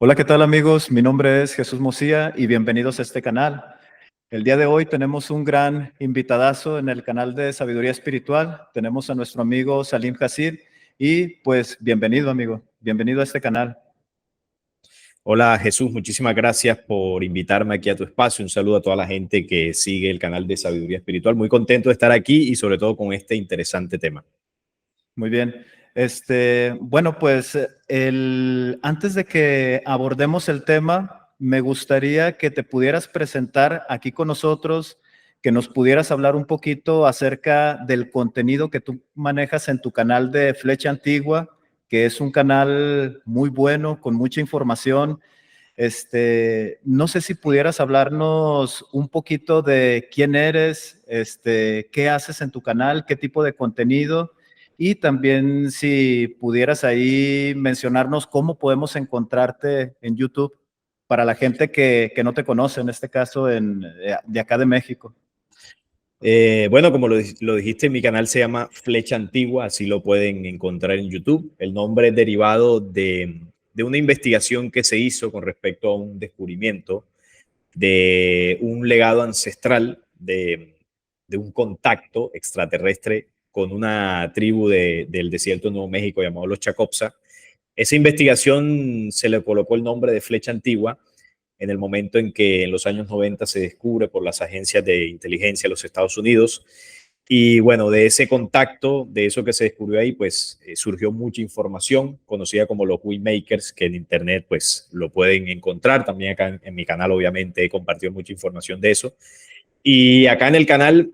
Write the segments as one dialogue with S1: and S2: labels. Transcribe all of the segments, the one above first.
S1: Hola, ¿qué tal amigos? Mi nombre es Jesús Mosía y bienvenidos a este canal. El día de hoy tenemos un gran invitadazo en el canal de Sabiduría Espiritual. Tenemos a nuestro amigo Salim Hassid y pues bienvenido amigo, bienvenido a este canal.
S2: Hola Jesús, muchísimas gracias por invitarme aquí a tu espacio. Un saludo a toda la gente que sigue el canal de Sabiduría Espiritual. Muy contento de estar aquí y sobre todo con este interesante tema.
S1: Muy bien. Bueno, pues antes de que abordemos el tema, me gustaría que te pudieras presentar aquí con nosotros, que nos pudieras hablar un poquito acerca del contenido que tú manejas en tu canal de Flecha Antigua, que es un canal muy bueno, con mucha información. No sé si pudieras hablarnos un poquito de quién eres, qué haces en tu canal, qué tipo de contenido. Y también si pudieras ahí mencionarnos cómo podemos encontrarte en YouTube para la gente que no te conoce, en este caso de acá de México.
S2: Bueno, como lo dijiste, mi canal se llama Flecha Antigua, así lo pueden encontrar en YouTube. El nombre es derivado de una investigación que se hizo con respecto a un descubrimiento de un legado ancestral de un contacto extraterrestre con una tribu del desierto de Nuevo México llamado los Chacopsa. Esa investigación se le colocó el nombre de Flecha Antigua en el momento en que en los años 90 se descubre por las agencias de inteligencia de los Estados Unidos. Y bueno, de ese contacto, de eso que se descubrió ahí, pues surgió mucha información conocida como los Waymakers, que en internet pues lo pueden encontrar. También acá en mi canal obviamente he compartido mucha información de eso. Y acá en el canal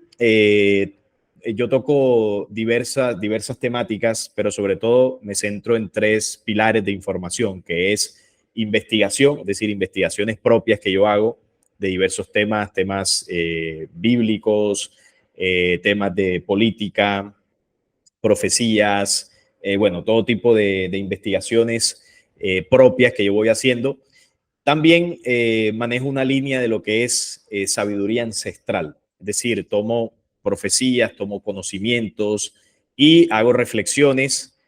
S2: yo toco diversas temáticas, pero sobre todo me centro en tres pilares de información, que es investigación, es decir, investigaciones propias que yo hago de diversos temas bíblicos, temas de política, profecías, bueno, todo tipo de investigaciones propias que yo voy haciendo. También manejo una línea de lo que es sabiduría ancestral, es decir, tomo profecías, tomo conocimientos y hago reflexiones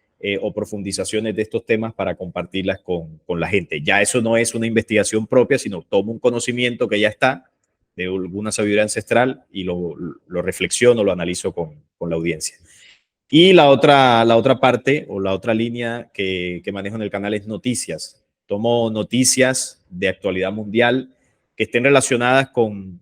S2: o profundizaciones de estos temas para compartirlas con la gente. Ya eso no es una investigación propia, sino tomo un conocimiento que ya está de alguna sabiduría ancestral y lo reflexiono, lo analizo con la audiencia. Y la otra parte o la otra línea que manejo en el canal es noticias. Tomo noticias de actualidad mundial que estén relacionadas con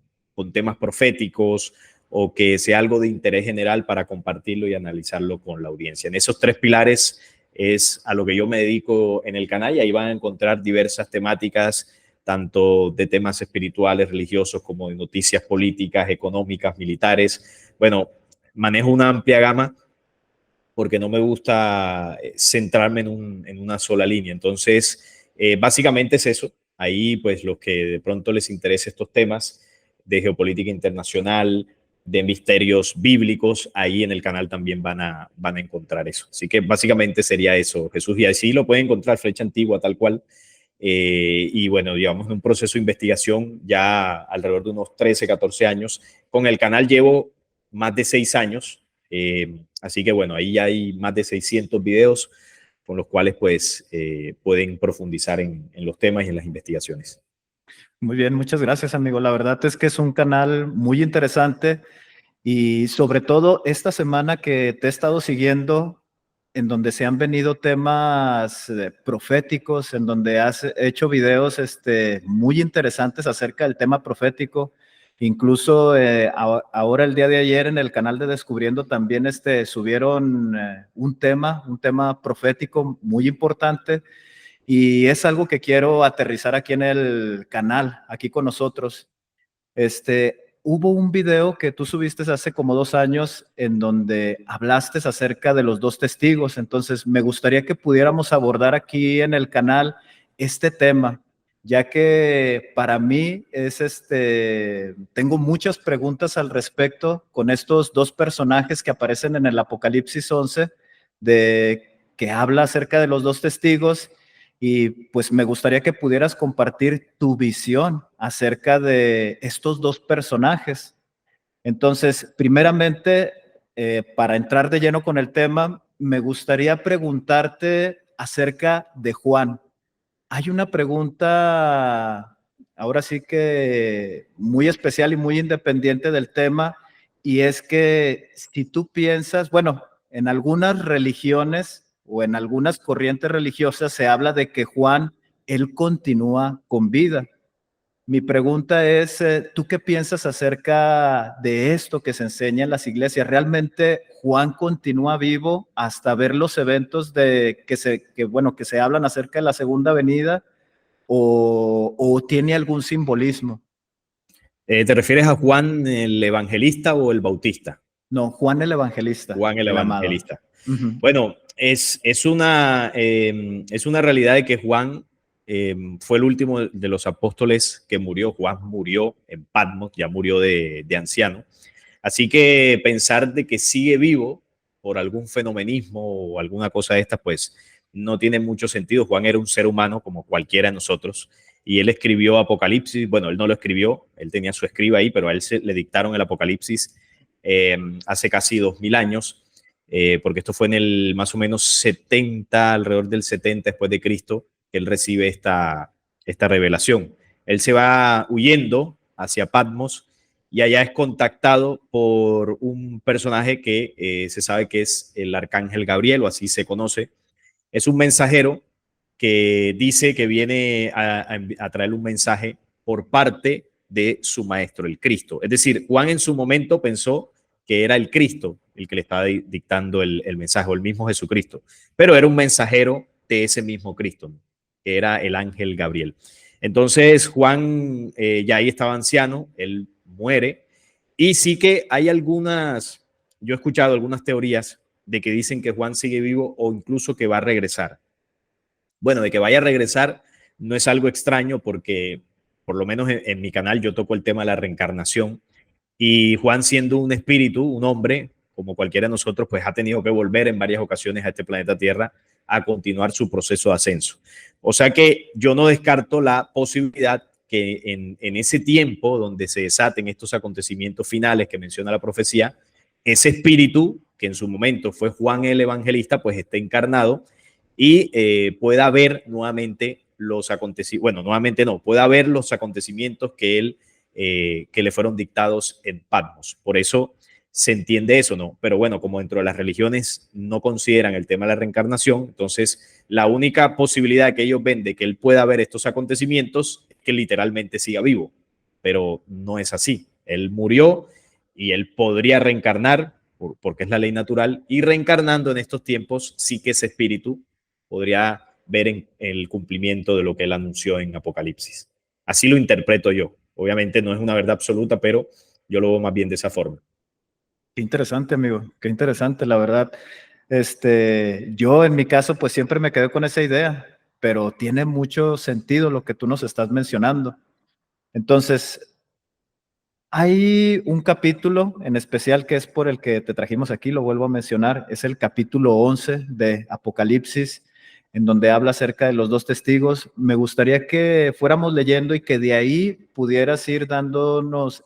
S2: temas proféticos o que sea algo de interés general para compartirlo y analizarlo con la audiencia. En esos tres pilares es a lo que yo me dedico en el canal y ahí van a encontrar diversas temáticas, tanto de temas espirituales, religiosos, como de noticias políticas, económicas, militares. Bueno, manejo una amplia gama porque no me gusta centrarme en una sola línea. Entonces, básicamente es eso. Ahí, pues, los que de pronto les interese estos temas de geopolítica internacional, de misterios bíblicos, ahí en el canal también van a encontrar eso. Así que básicamente sería eso, Jesús. Y así lo pueden encontrar, Flecha Antigua, tal cual. Y bueno, digamos, en un proceso de investigación ya alrededor de unos 13, 14 años. Con el canal llevo más de 6 años. Así que bueno, ahí ya hay más de 600 videos con los cuales pues pueden profundizar en los temas y en las investigaciones.
S1: Muy bien, muchas gracias amigo. La verdad es que es un canal muy interesante. Y sobre todo esta semana que te he estado siguiendo, en donde se han venido temas proféticos, en donde has hecho videos muy interesantes acerca del tema profético. Incluso ahora el día de ayer en el canal de Descubriendo también subieron un tema profético muy importante. Y es algo que quiero aterrizar aquí en el canal, aquí con nosotros. Hubo un video que tú subiste hace como 2 años en donde hablaste acerca de los dos testigos. Entonces, me gustaría que pudiéramos abordar aquí en el canal este tema, ya que para mí tengo muchas preguntas al respecto con estos dos personajes que aparecen en el Apocalipsis 11, que habla acerca de los dos testigos. Y pues me gustaría que pudieras compartir tu visión acerca de estos dos personajes. Entonces, primeramente, para entrar de lleno con el tema, me gustaría preguntarte acerca de Juan. hay una pregunta, ahora sí que muy especial y muy independiente del tema, y es que si tú piensas, bueno, en algunas religiones o en algunas corrientes religiosas se habla de que Juan, él continúa con vida. Mi pregunta es, ¿tú qué piensas acerca de esto que se enseña en las iglesias? ¿Realmente Juan continúa vivo hasta ver los eventos que se hablan acerca de la segunda venida o tiene algún simbolismo?
S2: ¿Te refieres a Juan el Evangelista o el Bautista?
S1: No, Juan el Evangelista,
S2: Juan el
S1: el amado.
S2: Evangelista.
S1: Ujú.
S2: Bueno, es una realidad de que Juan fue el último de los apóstoles que murió. Juan murió en Patmos, ya murió de anciano. Así que pensar de que sigue vivo por algún fenomenismo o alguna cosa de estas, pues no tiene mucho sentido. Juan era un ser humano como cualquiera de nosotros y él escribió Apocalipsis. Bueno, él no lo escribió, él tenía su escriba ahí, pero a él le dictaron el Apocalipsis hace casi 2000 años, porque esto fue en el más o menos 70, alrededor del 70 después de Cristo, que él recibe esta revelación. Él se va huyendo hacia Patmos y allá es contactado por un personaje que se sabe que es el arcángel Gabriel, o así se conoce. Es un mensajero que dice que viene a traer un mensaje por parte de su maestro, el Cristo. Es decir, Juan en su momento pensó que era el Cristo el que le estaba dictando el mensaje, o el mismo Jesucristo, pero era un mensajero de ese mismo Cristo, ¿no? Que era el ángel Gabriel. Entonces Juan ya ahí estaba anciano, él muere, y sí que hay algunas, yo he escuchado algunas teorías de que dicen que Juan sigue vivo o incluso que va a regresar. Bueno, de que vaya a regresar no es algo extraño porque por lo menos en mi canal yo toco el tema de la reencarnación y Juan siendo un espíritu, un hombre, como cualquiera de nosotros, pues ha tenido que volver en varias ocasiones a este planeta Tierra a continuar su proceso de ascenso. O sea que yo no descarto la posibilidad que en ese tiempo donde se desaten estos acontecimientos finales que menciona la profecía, ese espíritu que en su momento fue Juan el Evangelista, pues esté encarnado y pueda ver nuevamente los acontecimientos, bueno, nuevamente no, pueda ver los acontecimientos que le fueron dictados en Patmos. Por eso se entiende eso, ¿no? Pero bueno, como dentro de las religiones no consideran el tema de la reencarnación, entonces la única posibilidad que ellos ven de que él pueda ver estos acontecimientos es que literalmente siga vivo, pero no es así. Él murió y él podría reencarnar porque es la ley natural, y reencarnando en estos tiempos sí que ese espíritu podría ver en el cumplimiento de lo que él anunció en Apocalipsis. Así lo interpreto yo. Obviamente no es una verdad absoluta, pero yo lo veo más bien de esa forma.
S1: Qué interesante, amigo, qué interesante, la verdad. Yo en mi caso, pues siempre me quedé con esa idea, pero tiene mucho sentido lo que tú nos estás mencionando. Entonces, hay un capítulo en especial que es por el que te trajimos aquí, lo vuelvo a mencionar, es el capítulo 11 de Apocalipsis, en donde habla acerca de los dos testigos. Me gustaría que fuéramos leyendo y que de ahí pudieras ir dándonos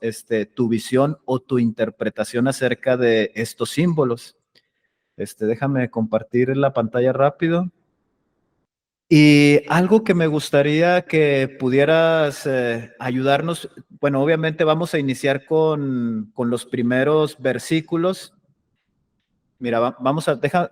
S1: tu visión o tu interpretación acerca de estos símbolos. Déjame compartir la pantalla rápido. Y algo que me gustaría que pudieras ayudarnos, bueno, obviamente vamos a iniciar con los primeros versículos. Mira,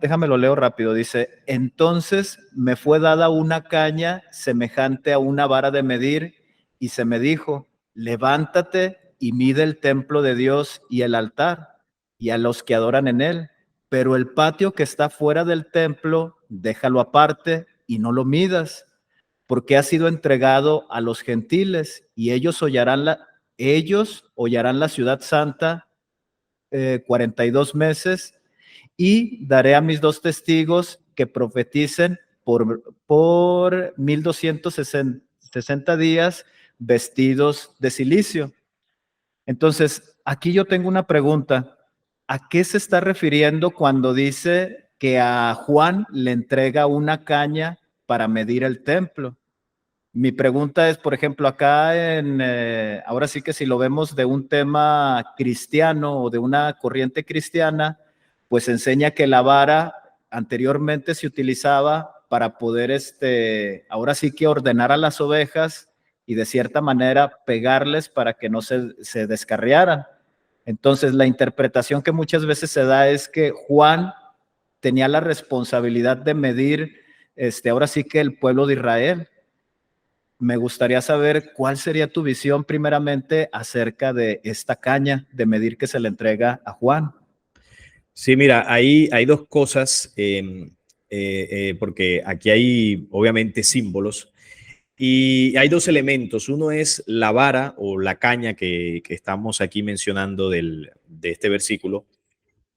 S1: déjame lo leo rápido. Dice, entonces me fue dada una caña semejante a una vara de medir y se me dijo, levántate y mide el templo de Dios y el altar y a los que adoran en él, pero el patio que está fuera del templo, déjalo aparte y no lo midas, porque ha sido entregado a los gentiles y ellos hollarán la ciudad santa 42 meses y daré a mis dos testigos que profeticen por 1260 días vestidos de silicio. Entonces, aquí yo tengo una pregunta. ¿A qué se está refiriendo cuando dice que a Juan le entrega una caña para medir el templo? Mi pregunta es, por ejemplo, acá ahora sí que si lo vemos de un tema cristiano o de una corriente cristiana, pues enseña que la vara anteriormente se utilizaba para poder, ahora sí que ordenar a las ovejas y de cierta manera pegarles para que no se descarriaran. Entonces, la interpretación que muchas veces se da es que Juan tenía la responsabilidad de medir, ahora sí que el pueblo de Israel. Me gustaría saber cuál sería tu visión primeramente acerca de esta caña de medir que se le entrega a Juan.
S2: Sí, mira, hay dos cosas, porque aquí hay obviamente símbolos y hay dos elementos. Uno es la vara o la caña que estamos aquí mencionando de este versículo,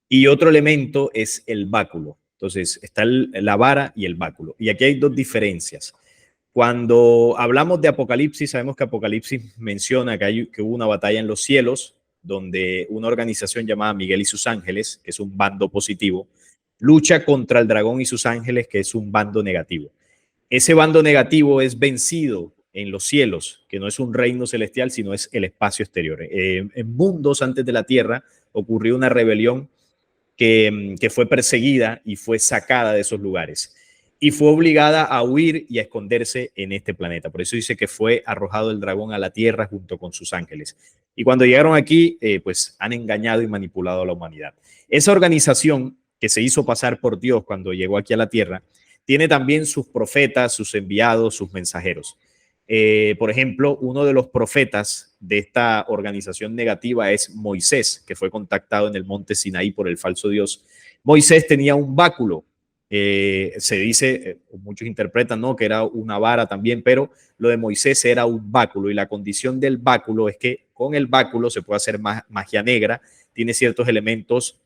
S2: y otro elemento es el báculo. Entonces está la vara y el báculo. Y aquí hay dos diferencias. Cuando hablamos de Apocalipsis, sabemos que Apocalipsis menciona que hubo una batalla en los cielos, donde una organización llamada Miguel y sus ángeles, que es un bando positivo, lucha contra el dragón y sus ángeles, que es un bando negativo. Ese bando negativo es vencido en los cielos, que no es un reino celestial, sino es el espacio exterior. En mundos antes de la tierra ocurrió una rebelión que fue perseguida y fue sacada de esos lugares y fue obligada a huir y a esconderse en este planeta. Por eso dice que fue arrojado el dragón a la tierra junto con sus ángeles. Y cuando llegaron aquí, pues han engañado y manipulado a la humanidad. Esa organización que se hizo pasar por Dios cuando llegó aquí a la tierra, tiene también sus profetas, sus enviados, sus mensajeros. Por ejemplo, uno de los profetas de esta organización negativa es Moisés, que fue contactado en el monte Sinaí por el falso Dios. Moisés tenía un báculo. Se dice, muchos interpretan, ¿no?, que era una vara también, pero lo de Moisés era un báculo, y la condición del báculo es que con el báculo se puede hacer magia negra, tiene ciertos elementos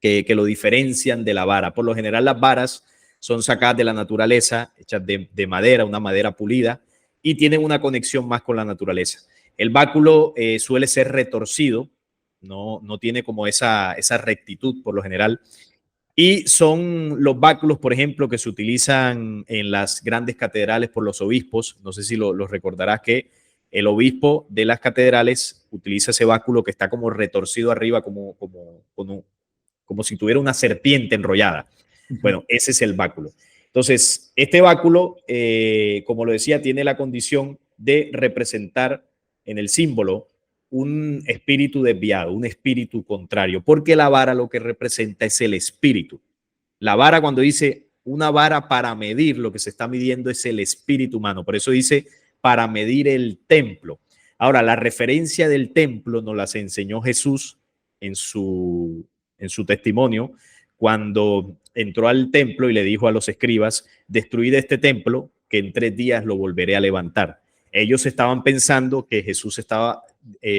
S2: que lo diferencian de la vara. Por lo general las varas son sacadas de la naturaleza, hechas de madera, una madera pulida, y tienen una conexión más con la naturaleza. El báculo suele ser retorcido, no tiene como esa rectitud por lo general. Y son los báculos, por ejemplo, que se utilizan en las grandes catedrales por los obispos. No sé si lo recordarás, que el obispo de las catedrales utiliza ese báculo que está como retorcido arriba, como si tuviera una serpiente enrollada. Bueno, ese es el báculo. Entonces, este báculo, como lo decía, tiene la condición de representar en el símbolo un espíritu desviado, un espíritu contrario, porque la vara lo que representa es el espíritu. La vara, cuando dice una vara para medir, lo que se está midiendo es el espíritu humano. Por eso dice para medir el templo. Ahora, la referencia del templo nos las enseñó Jesús en su testimonio, cuando entró al templo y le dijo a los escribas: destruid este templo, que en 3 días lo volveré a levantar. Ellos estaban pensando que Jesús estaba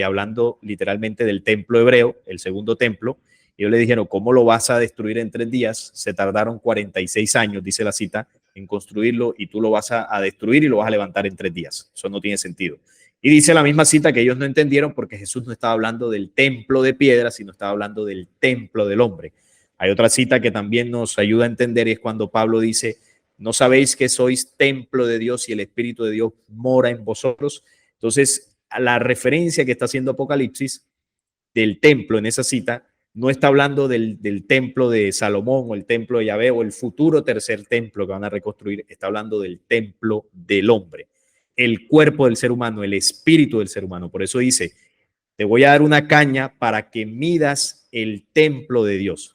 S2: hablando literalmente del templo hebreo, el segundo templo, y ellos le dijeron: ¿cómo lo vas a destruir en 3 días? Se tardaron 46 años, dice la cita, en construirlo, y tú lo vas a destruir y lo vas a levantar en 3 días. Eso no tiene sentido. Y dice la misma cita que ellos no entendieron, porque Jesús no estaba hablando del templo de piedra, sino estaba hablando del templo del hombre. Hay otra cita que también nos ayuda a entender, y es cuando Pablo dice: ¿no sabéis que sois templo de Dios y el Espíritu de Dios mora en vosotros? Entonces, la referencia que está haciendo Apocalipsis del templo en esa cita no está hablando del templo de Salomón o el templo de Yahvé o el futuro tercer templo que van a reconstruir. Está hablando del templo del hombre, el cuerpo del ser humano, el espíritu del ser humano. Por eso dice: te voy a dar una caña para que midas el templo de Dios.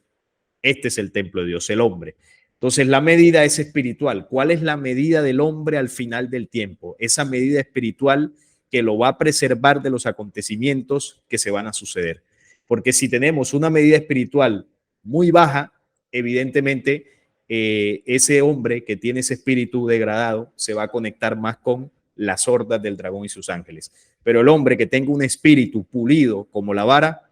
S2: Este es el templo de Dios, el hombre. Entonces, la medida es espiritual. ¿Cuál es la medida del hombre al final del tiempo? Esa medida espiritual que lo va a preservar de los acontecimientos que se van a suceder. Porque si tenemos una medida espiritual muy baja, evidentemente ese hombre que tiene ese espíritu degradado se va a conectar más con las hordas del dragón y sus ángeles. Pero el hombre que tenga un espíritu pulido como la vara,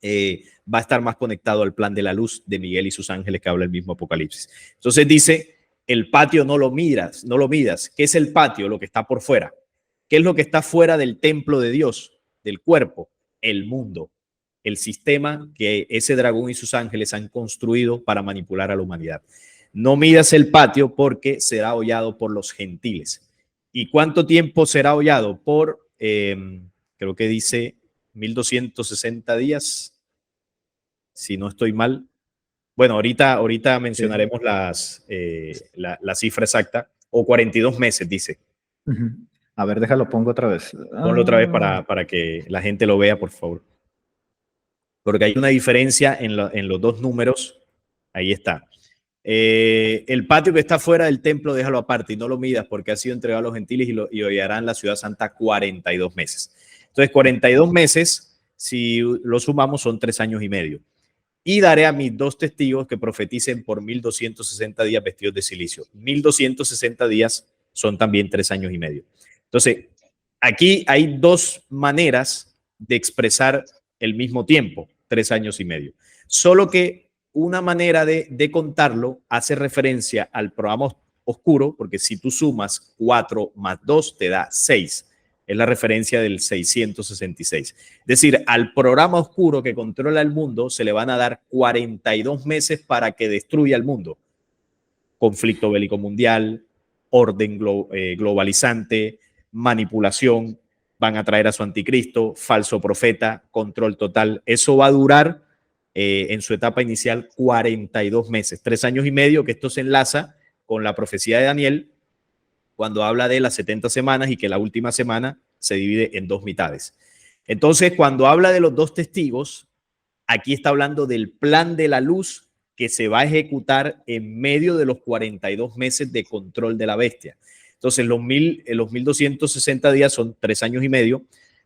S2: va a estar más conectado al plan de la luz de Miguel y sus ángeles, que habla el mismo Apocalipsis. Entonces dice: el patio no lo midas, no lo midas. ¿Qué es el patio? Lo que está por fuera. ¿Qué es lo que está fuera del templo de Dios, del cuerpo? El mundo, el sistema que ese dragón y sus ángeles han construido para manipular a la humanidad. No midas el patio, porque será hollado por los gentiles. ¿Y cuánto tiempo será hollado? Por, creo que dice 1260 días, si no estoy mal. Bueno, ahorita mencionaremos la cifra exacta, o 42 meses, dice.
S1: Ujú. A ver, déjalo, pongo otra vez.
S2: Ponlo otra vez para que la gente lo vea, por favor. Porque hay una diferencia en los dos números. Ahí está. El patio que está fuera del templo, déjalo aparte y no lo midas porque ha sido entregado a los gentiles y hollarán la ciudad santa 42 meses. Entonces, 42 meses, si lo sumamos, son 3 años y medio. Y daré a mis 2 testigos que profeticen por 1260 días vestidos de silicio. 1260 días son también 3 años y medio. Entonces, aquí hay 2 maneras de expresar el mismo tiempo, 3 años y medio. Solo que una manera de contarlo hace referencia al programa oscuro, porque si tú sumas 4 más 2 te da 6. Es la referencia del 666. Es decir, al programa oscuro que controla el mundo se le van a dar 42 meses para que destruya el mundo. Conflicto bélico mundial, orden globalizante, manipulación, van a traer a su anticristo, falso profeta, control total. Eso va a durar en su etapa inicial 42 meses, 3 años y medio, que esto se enlaza con la profecía de Daniel, cuando habla de las 70 semanas y que la última semana se divide en 2 mitades. Entonces, cuando habla de los 2 testigos, aquí está hablando del plan de la luz que se va a ejecutar en medio de los 42 meses de control de la bestia. Entonces, los 1260 días son 3 años y medio,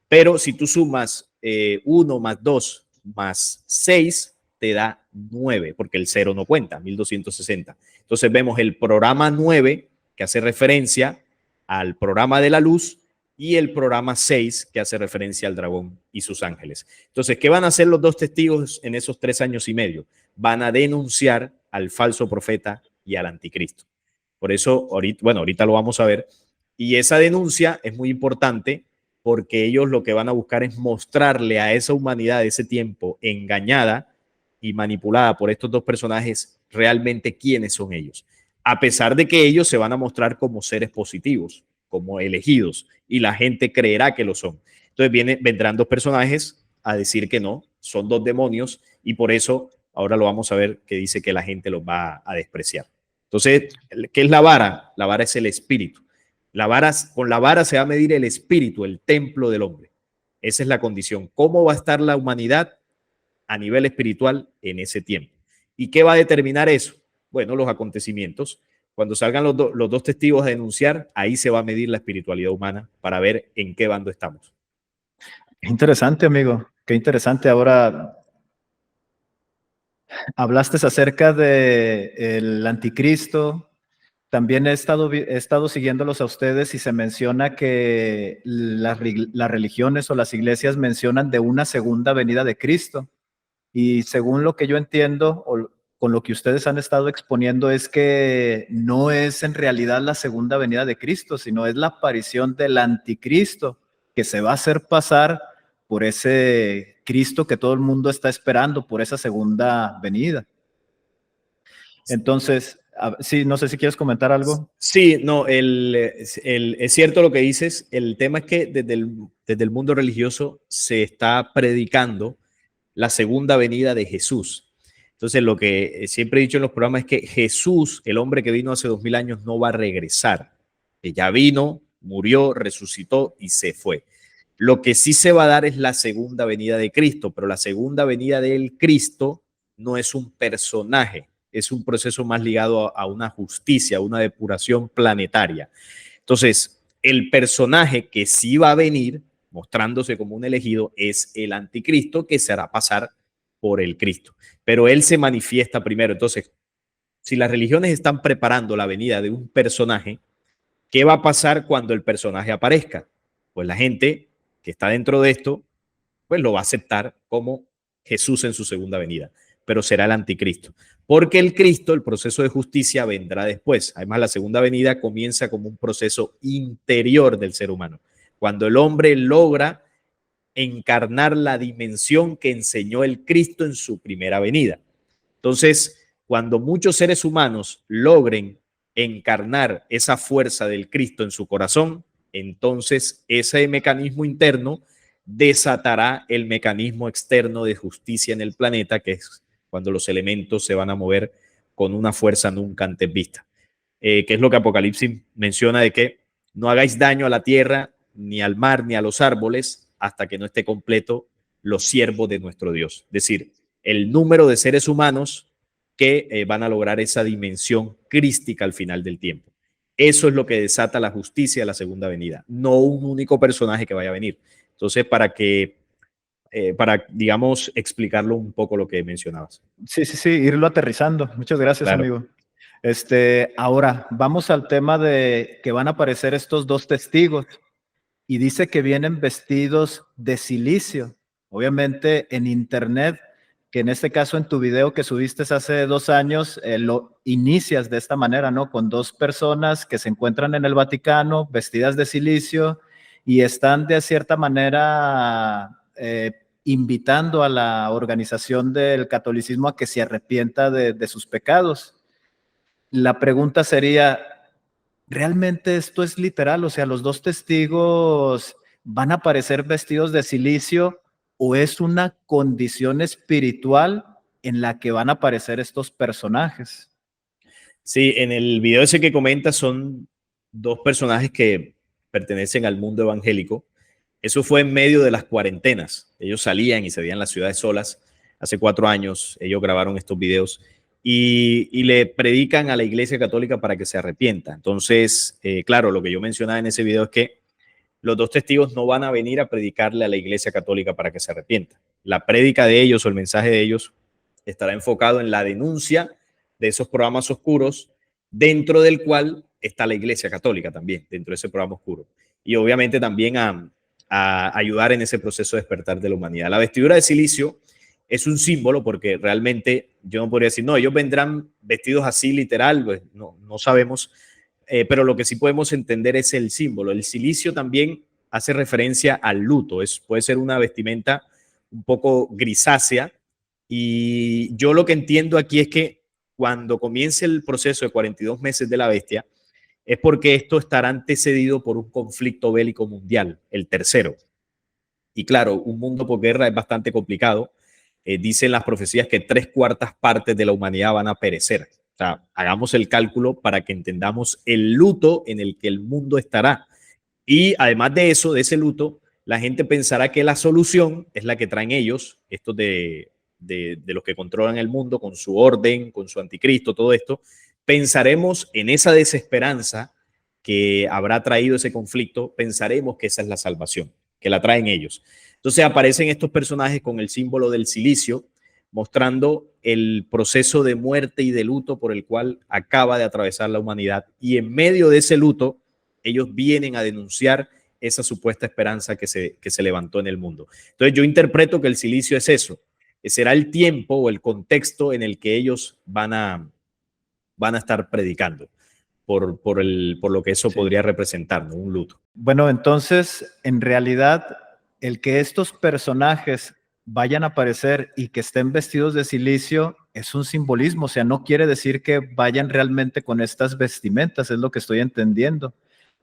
S2: pero si tú sumas 1 más 2 más 6, te da 9, porque el 0 no cuenta, 1260. Entonces, vemos el programa 9, que hace referencia al programa de la luz, y el programa 6, que hace referencia al dragón y sus ángeles. Entonces, ¿qué van a hacer los 2 testigos en esos 3 años y medio? Van a denunciar al falso profeta y al anticristo. Por eso, ahorita lo vamos a ver. Y esa denuncia es muy importante porque ellos lo que van a buscar es mostrarle a esa humanidad de ese tiempo engañada y manipulada por estos 2 personajes realmente quiénes son ellos. A pesar de que ellos se van a mostrar como seres positivos, como elegidos, y la gente creerá que lo son. Entonces vendrán 2 personajes a decir que no, son 2 demonios, y por eso ahora lo vamos a ver, que dice que la gente los va a despreciar. Entonces, ¿qué es la vara? La vara es el espíritu. Con la vara se va a medir el espíritu, el templo del hombre. Esa es la condición. ¿Cómo va a estar la humanidad a nivel espiritual en ese tiempo? ¿Y qué va a determinar eso? Bueno, los acontecimientos. Cuando salgan los 2 testigos a denunciar, ahí se va a medir la espiritualidad humana para ver en qué bando estamos.
S1: Qué interesante, amigo. Qué interesante. Ahora, hablaste acerca del anticristo. También he estado siguiéndolos a ustedes y se menciona que las religiones o las iglesias mencionan de una segunda venida de Cristo. Y según lo que yo entiendo, o con lo que ustedes han estado exponiendo, es que no es en realidad la segunda venida de Cristo, sino es la aparición del anticristo, que se va a hacer pasar por ese Cristo que todo el mundo está esperando, por esa segunda venida. Entonces, sí, no sé si quieres comentar algo.
S2: Sí, no, es cierto lo que dices. El tema es que desde el mundo religioso se está predicando la segunda venida de Jesús. Entonces, lo que siempre he dicho en los programas es que Jesús, el hombre que vino hace 2000 años, no va a regresar. Que ya vino, murió, resucitó y se fue. Lo que sí se va a dar es la segunda venida de Cristo, pero la segunda venida del Cristo no es un personaje, es un proceso más ligado a una justicia, a una depuración planetaria. Entonces, el personaje que sí va a venir mostrándose como un elegido es el anticristo, que se hará pasar por el Cristo, pero él se manifiesta primero. Entonces, si las religiones están preparando la venida de un personaje, ¿qué va a pasar cuando el personaje aparezca? Pues la gente que está dentro de esto, pues lo va a aceptar como Jesús en su segunda venida, pero será el anticristo. Porque el Cristo, el proceso de justicia, vendrá después. Además, la segunda venida comienza como un proceso interior del ser humano. Cuando el hombre logra encarnar la dimensión que enseñó el Cristo en su primera venida. Entonces, cuando muchos seres humanos logren encarnar esa fuerza del Cristo en su corazón, entonces ese mecanismo interno desatará el mecanismo externo de justicia en el planeta, que es cuando los elementos se van a mover con una fuerza nunca antes vista. Que es lo que Apocalipsis menciona de que no hagáis daño a la tierra, ni al mar, ni a los árboles, hasta que no esté completo los siervos de nuestro Dios. Es decir, el número de seres humanos que van a lograr esa dimensión crística al final del tiempo. Eso es lo que desata la justicia de la segunda venida, no un único personaje que vaya a venir. Entonces, para, digamos, explicarlo un poco lo que mencionabas.
S1: Sí, irlo aterrizando. Muchas gracias,
S2: Claro.
S1: amigo. Ahora, vamos al tema de que van a aparecer estos dos testigos y dice que vienen vestidos de silicio. Obviamente en internet, que en este caso en tu video que subiste hace 2 años, lo inicias de esta manera, ¿no? Con dos personas que se encuentran en el Vaticano, vestidas de silicio y están de cierta manera invitando a la organización del catolicismo a que se arrepienta de sus pecados. La pregunta sería, ¿realmente esto es literal? O sea, ¿los dos testigos van a aparecer vestidos de silicio o es una condición espiritual en la que van a aparecer estos personajes?
S2: Sí, en el video ese que comentas son dos personajes que pertenecen al mundo evangélico. Eso fue en medio de las cuarentenas. Ellos salían y se veían las ciudades solas. Hace 4 años ellos grabaron estos videos y le predican a la Iglesia Católica para que se arrepienta. Entonces, claro, lo que yo mencionaba en ese video es que los dos testigos no van a venir a predicarle a la Iglesia Católica para que se arrepienta. La prédica de ellos o el mensaje de ellos estará enfocado en la denuncia de esos programas oscuros, dentro del cual está la Iglesia Católica también, dentro de ese programa oscuro. Y obviamente también a ayudar en ese proceso de despertar de la humanidad. La vestidura de silicio es un símbolo porque realmente yo no podría decir, no, ellos vendrán vestidos así literal, pues no sabemos, pero lo que sí podemos entender es el símbolo. El silicio también hace referencia al luto, puede ser una vestimenta un poco grisácea, y yo lo que entiendo aquí es que cuando comience el proceso de 42 meses de la bestia, es porque esto estará antecedido por un conflicto bélico mundial, el tercero. Y claro, un mundo por guerra es bastante complicado. Dicen las profecías que 3/4 partes de la humanidad van a perecer. O sea, hagamos el cálculo para que entendamos el luto en el que el mundo estará. Y además de eso, de ese luto, la gente pensará que la solución es la que traen ellos, estos de los que controlan el mundo con su orden, con su anticristo, todo esto. Pensaremos en esa desesperanza que habrá traído ese conflicto, pensaremos que esa es la salvación, que la traen ellos. Entonces aparecen estos personajes con el símbolo del silicio, mostrando el proceso de muerte y de luto por el cual acaba de atravesar la humanidad. Y en medio de ese luto, ellos vienen a denunciar esa supuesta esperanza que se levantó en el mundo. Entonces yo interpreto que el silicio es eso, será el tiempo o el contexto en el que ellos van a estar predicando por lo que eso podría representar, ¿no? Un luto.
S1: Bueno, entonces, en realidad, el que estos personajes vayan a aparecer y que estén vestidos de silicio es un simbolismo, o sea, no quiere decir que vayan realmente con estas vestimentas, es lo que estoy entendiendo,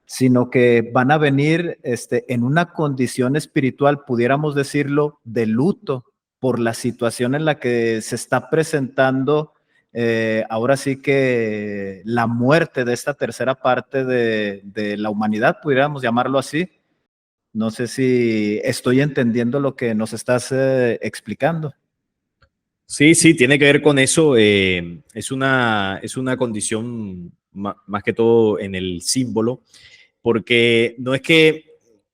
S1: sino que van a venir en una condición espiritual, pudiéramos decirlo, de luto por la situación en la que se está presentando ahora sí que la muerte de esta tercera parte de la humanidad, pudiéramos llamarlo así. No sé si estoy entendiendo lo que nos estás explicando.
S2: Sí, tiene que ver con eso. Es una condición más que todo en el símbolo, porque no es que,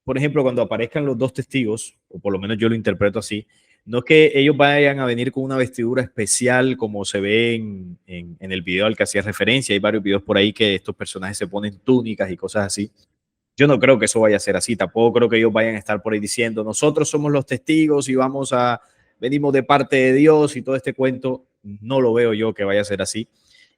S2: por ejemplo, cuando aparezcan los dos testigos, o por lo menos yo lo interpreto así, no es que ellos vayan a venir con una vestidura especial como se ve en el video al que hacía referencia. Hay varios videos por ahí que estos personajes se ponen túnicas y cosas así. Yo no creo que eso vaya a ser así. Tampoco creo que ellos vayan a estar por ahí diciendo, nosotros somos los testigos y venimos de parte de Dios y todo este cuento. No lo veo yo que vaya a ser así.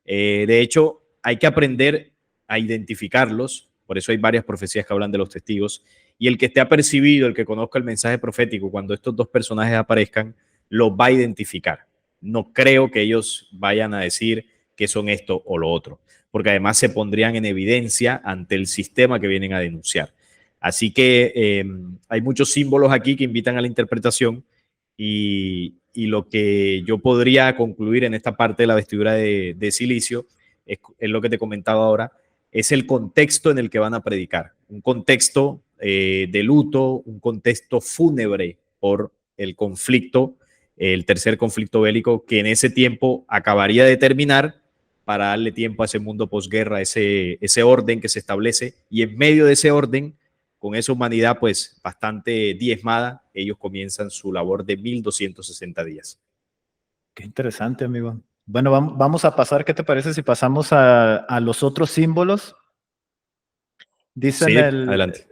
S2: De hecho, hay que aprender a identificarlos. Por eso hay varias profecías que hablan de los testigos. Y el que esté apercibido, el que conozca el mensaje profético, cuando estos dos personajes aparezcan, los va a identificar. No creo que ellos vayan a decir que son esto o lo otro, porque además se pondrían en evidencia ante el sistema que vienen a denunciar. Así que hay muchos símbolos aquí que invitan a la interpretación y y lo que yo podría concluir en esta parte de la vestidura de silicio es lo que te comentaba ahora, es el contexto en el que van a predicar, un contexto de luto, un contexto fúnebre por el conflicto, el tercer conflicto bélico que en ese tiempo acabaría de terminar para darle tiempo a ese mundo posguerra, ese orden que se establece, y en medio de ese orden, con esa humanidad pues bastante diezmada, ellos comienzan su labor de 1260 días.
S1: Qué interesante, amigo. Bueno, vamos a pasar, ¿qué te parece si pasamos a los otros símbolos? Dice en
S2: Sí, adelante.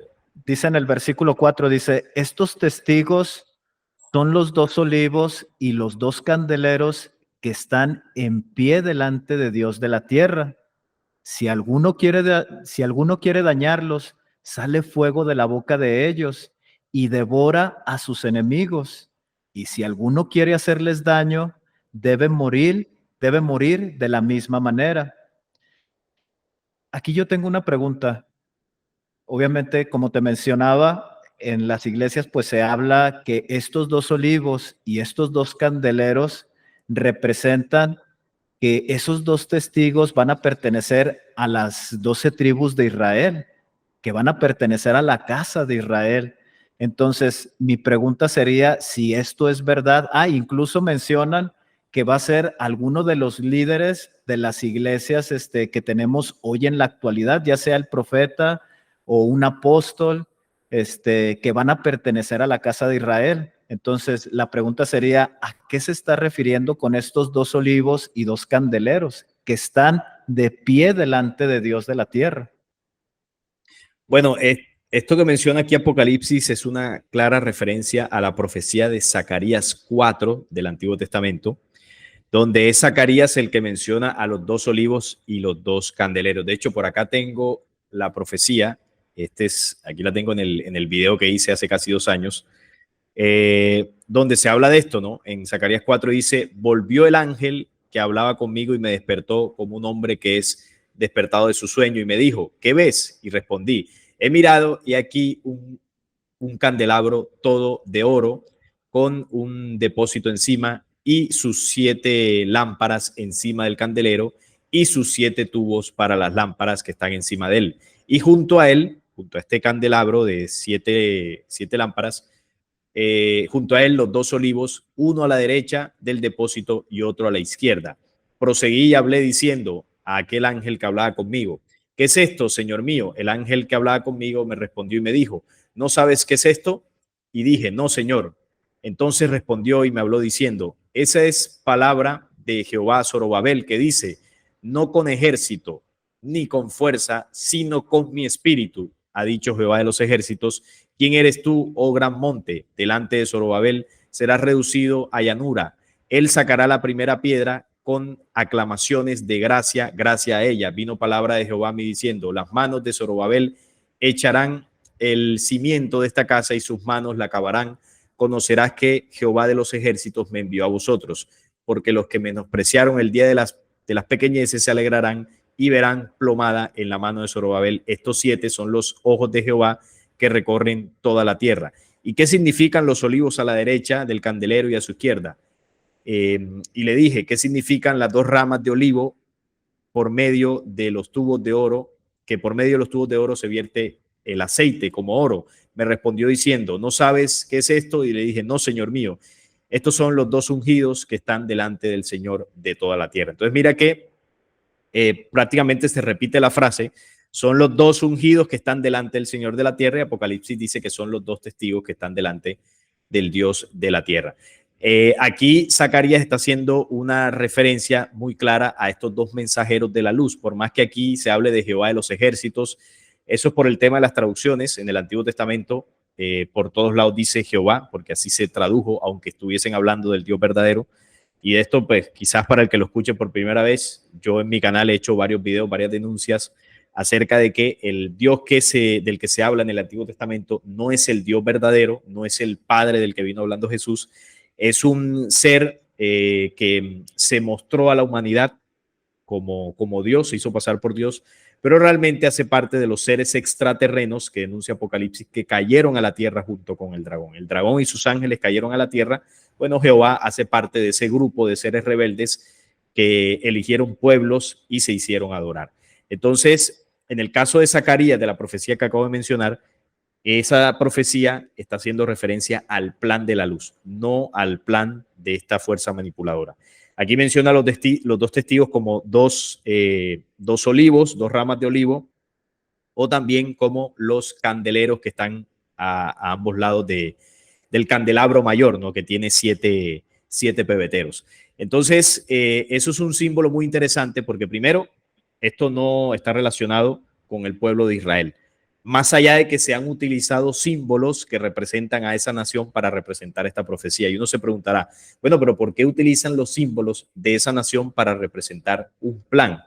S1: dice en el versículo 4, dice, estos testigos son los dos olivos y los dos candeleros que están en pie delante de Dios de la tierra. Si alguno quiere dañarlos, sale fuego de la boca de ellos y devora a sus enemigos. Y si alguno quiere hacerles daño, debe morir de la misma manera. Aquí yo tengo una pregunta. Obviamente, como te mencionaba, en las iglesias pues se habla que estos dos olivos y estos dos candeleros representan que esos dos testigos van a pertenecer a las 12 tribus de Israel, que van a pertenecer a la casa de Israel. Entonces, mi pregunta sería si esto es verdad. Incluso mencionan que va a ser alguno de los líderes de las iglesias que tenemos hoy en la actualidad, ya sea el profeta o un apóstol, que van a pertenecer a la casa de Israel. Entonces, la pregunta sería, ¿a qué se está refiriendo con estos dos olivos y dos candeleros que están de pie delante de Dios de la tierra?
S2: Bueno, esto que menciona aquí Apocalipsis es una clara referencia a la profecía de Zacarías 4 del Antiguo Testamento, donde es Zacarías el que menciona a los dos olivos y los dos candeleros. De hecho, por acá tengo la profecía, aquí la tengo en el video que hice hace casi 2 años, donde se habla de esto, ¿no? En Zacarías 4 dice, volvió el ángel que hablaba conmigo y me despertó como un hombre que es despertado de su sueño y me dijo, ¿qué ves? Y respondí, he mirado y aquí un candelabro todo de oro con un depósito encima y sus 7 lámparas encima del candelero y sus 7 tubos para las lámparas que están encima de él. Y junto a él, junto a este candelabro de 7 lámparas, junto a él los dos olivos, uno a la derecha del depósito y otro a la izquierda. Proseguí y hablé diciendo a aquel ángel que hablaba conmigo, ¿qué es esto, Señor mío? El ángel que hablaba conmigo me respondió y me dijo, ¿no sabes qué es esto? Y dije, no, Señor. Entonces respondió y me habló diciendo, esa es palabra de Jehová Zorobabel que dice, no con ejército ni con fuerza, sino con mi espíritu, ha dicho Jehová de los ejércitos. ¿Quién eres tú, oh gran monte? Delante de Zorobabel serás reducido a llanura. Él sacará la primera piedra con aclamaciones de gracia, gracia a ella. Vino palabra de Jehová a mí diciendo, las manos de Zorobabel echarán el cimiento de esta casa y sus manos la acabarán. Conocerás que Jehová de los ejércitos me envió a vosotros, porque los que menospreciaron el día de las pequeñeces se alegrarán y verán plomada en la mano de Zorobabel. Estos 7 son los ojos de Jehová que recorren toda la tierra. ¿Y qué significan los olivos a la derecha del candelero y a su izquierda? Y le dije, ¿qué significan las 2 ramas de olivo por medio de los tubos de oro? Que por medio de los tubos de oro se vierte el aceite como oro. Me respondió diciendo, ¿no sabes qué es esto? Y le dije, no, Señor mío, estos son los 2 ungidos que están delante del Señor de toda la tierra. Entonces mira que prácticamente se repite la frase, son los 2 ungidos que están delante del Señor de la tierra, y Apocalipsis dice que son los 2 testigos que están delante del Dios de la tierra. Aquí Zacarías está haciendo una referencia muy clara a estos 2 mensajeros de la luz, por más que aquí se hable de Jehová de los ejércitos, eso es por el tema de las traducciones. En el Antiguo Testamento por todos lados dice Jehová, porque así se tradujo, aunque estuviesen hablando del Dios verdadero. Y de esto, pues, quizás para el que lo escuche por primera vez, yo en mi canal he hecho varios videos, varias denuncias acerca de que el Dios del que se habla en el Antiguo Testamento no es el Dios verdadero, no es el Padre del que vino hablando Jesús, es un ser que se mostró a la humanidad como Dios, se hizo pasar por Dios pero realmente hace parte de los seres extraterrenos que denuncia Apocalipsis que cayeron a la tierra junto con el dragón. El dragón y sus ángeles cayeron a la tierra. Bueno, Jehová hace parte de ese grupo de seres rebeldes que eligieron pueblos y se hicieron adorar. Entonces, en el caso de Zacarías, de la profecía que acabo de mencionar, esa profecía está haciendo referencia al plan de la luz, no al plan de esta fuerza manipuladora. Aquí menciona los dos testigos como dos olivos, dos ramas de olivo, o también como los candeleros que están a ambos lados del candelabro mayor, ¿no? Que tiene siete pebeteros. Entonces, eso es un símbolo muy interesante porque primero, esto no está relacionado con el pueblo de Israel. Más allá de que se han utilizado símbolos que representan a esa nación para representar esta profecía. Y uno se preguntará, bueno, pero ¿por qué utilizan los símbolos de esa nación para representar un plan?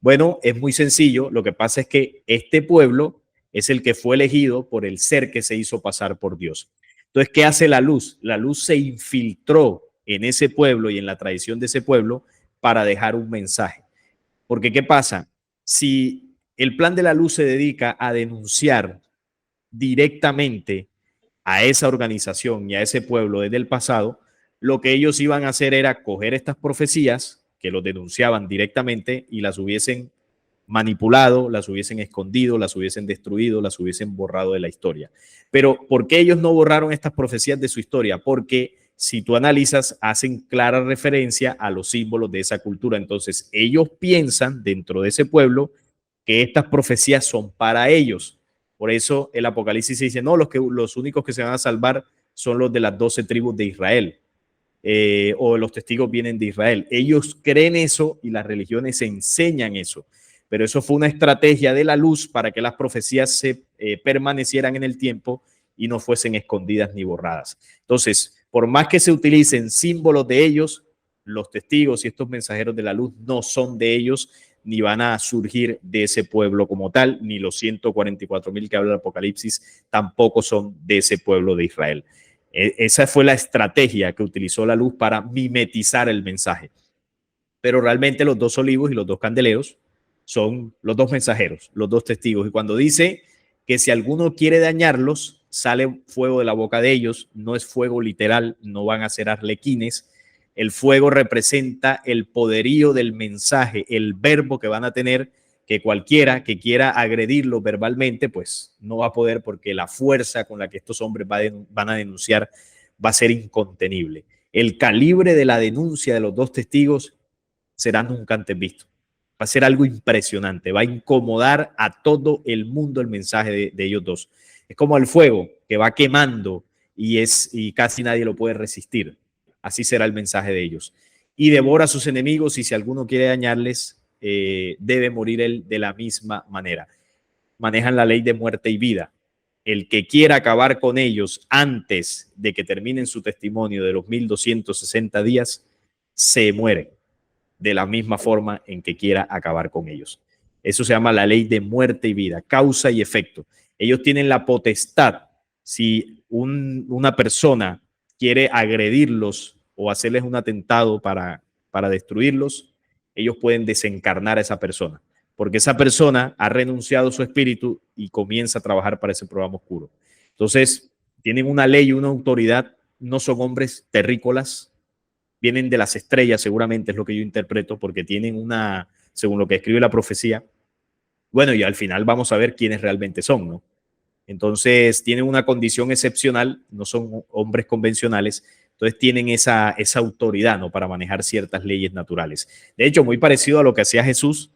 S2: Bueno, es muy sencillo. Lo que pasa es que este pueblo es el que fue elegido por el ser que se hizo pasar por Dios. Entonces, ¿qué hace la luz? La luz se infiltró en ese pueblo y en la tradición de ese pueblo para dejar un mensaje. Porque, ¿qué pasa? Si el plan de la luz se dedica a denunciar directamente a esa organización y a ese pueblo desde el pasado, lo que ellos iban a hacer era coger estas profecías que los denunciaban directamente y las hubiesen manipulado, las hubiesen escondido, las hubiesen destruido, las hubiesen borrado de la historia. Pero ¿por qué ellos no borraron estas profecías de su historia? Porque si tú analizas, hacen clara referencia a los símbolos de esa cultura. Entonces, ellos piensan dentro de ese pueblo que estas profecías son para ellos. Por eso el Apocalipsis dice, no, los únicos que se van a salvar son los de las 12 tribus de Israel, o los testigos vienen de Israel. Ellos creen eso y las religiones enseñan eso. Pero eso fue una estrategia de la luz para que las profecías se permanecieran en el tiempo y no fuesen escondidas ni borradas. Entonces, por más que se utilicen símbolos de ellos, los testigos y estos mensajeros de la luz no son de ellos, ni van a surgir de ese pueblo como tal, ni los 144,000 que habla el Apocalipsis tampoco son de ese pueblo de Israel. Esa fue la estrategia que utilizó la luz para mimetizar el mensaje. Pero realmente los dos olivos y los dos candeleros son los dos mensajeros, los dos testigos. Y cuando dice que si alguno quiere dañarlos, sale fuego de la boca de ellos, no es fuego literal, no van a ser arlequines. El fuego representa el poderío del mensaje, el verbo que van a tener, que cualquiera que quiera agredirlo verbalmente, pues no va a poder porque la fuerza con la que estos hombres van a denunciar va a ser incontenible. El calibre de la denuncia de los dos testigos será nunca antes visto. Va a ser algo impresionante, va a incomodar a todo el mundo el mensaje de ellos dos. Es como el fuego que va quemando y casi nadie lo puede resistir. Así será el mensaje de ellos. Y devora a sus enemigos y si alguno quiere dañarles, debe morir él de la misma manera. Manejan la ley de muerte y vida. El que quiera acabar con ellos antes de que terminen su testimonio de los 1260 días, se muere de la misma forma en que quiera acabar con ellos. Eso se llama la ley de muerte y vida, causa y efecto. Ellos tienen la potestad, si una persona quiere agredirlos o hacerles un atentado para destruirlos, ellos pueden desencarnar a esa persona, porque esa persona ha renunciado a su espíritu y comienza a trabajar para ese programa oscuro. Entonces, tienen una ley y una autoridad, no son hombres terrícolas, vienen de las estrellas, seguramente es lo que yo interpreto, porque tienen según lo que escribe la profecía, bueno, y al final vamos a ver quiénes realmente son, ¿no? Entonces tienen una condición excepcional, no son hombres convencionales, entonces tienen esa autoridad, ¿no? Para manejar ciertas leyes naturales. De hecho, muy parecido a lo que hacía Jesús.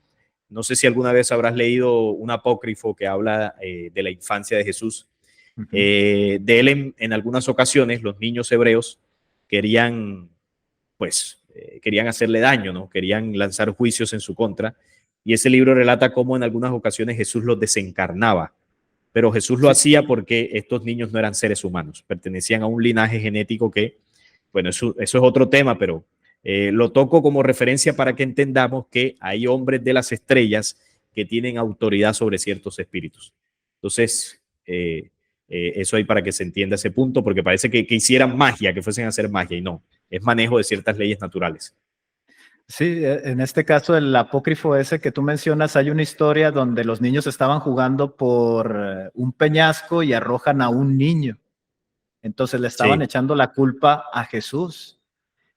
S2: No sé si alguna vez habrás leído un apócrifo que habla de la infancia de Jesús. De él en algunas ocasiones los niños hebreos querían hacerle daño, ¿no? Querían lanzar juicios en su contra. Y ese libro relata cómo en algunas ocasiones Jesús los desencarnaba. Pero Jesús lo hacía porque estos niños no eran seres humanos, pertenecían a un linaje genético que, bueno, eso es otro tema, pero lo toco como referencia para que entendamos que hay hombres de las estrellas que tienen autoridad sobre ciertos espíritus. Entonces, eso hay para que se entienda ese punto, porque parece que hicieran magia, que fuesen a hacer magia, y no, es manejo de ciertas leyes naturales.
S1: Sí, en este caso, el apócrifo ese que tú mencionas, hay una historia donde los niños estaban jugando por un peñasco y arrojan a un niño. Entonces le estaban
S2: Sí,
S1: echando la culpa a Jesús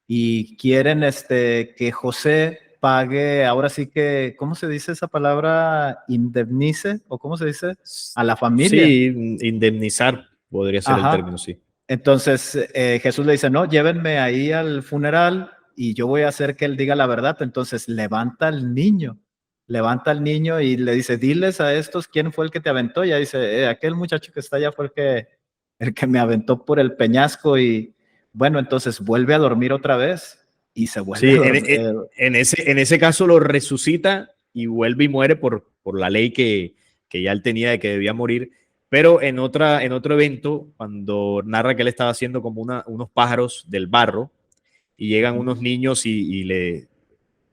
S1: y quieren que José pague, ahora sí que, ¿cómo se dice esa palabra? Indemnice, o ¿cómo se dice? A la familia.
S2: sí, indemnizar podría ser el término,
S1: Ajá.
S2: sí.
S1: Entonces Jesús le dice, no, llévenme ahí al funeral y yo voy a hacer que él diga la verdad. Entonces levanta al niño y le dice, diles a estos quién fue el que te aventó. Y ya dice, aquel muchacho que está allá fue el que me aventó por el peñasco y bueno, entonces vuelve a dormir otra vez y se vuelve a
S2: Sí,
S1: dormir.
S2: en ese caso lo resucita y vuelve y muere por la ley que ya él tenía de que debía morir. Pero en otro evento, cuando narra que él estaba haciendo como unos pájaros del barro y llegan unos niños y le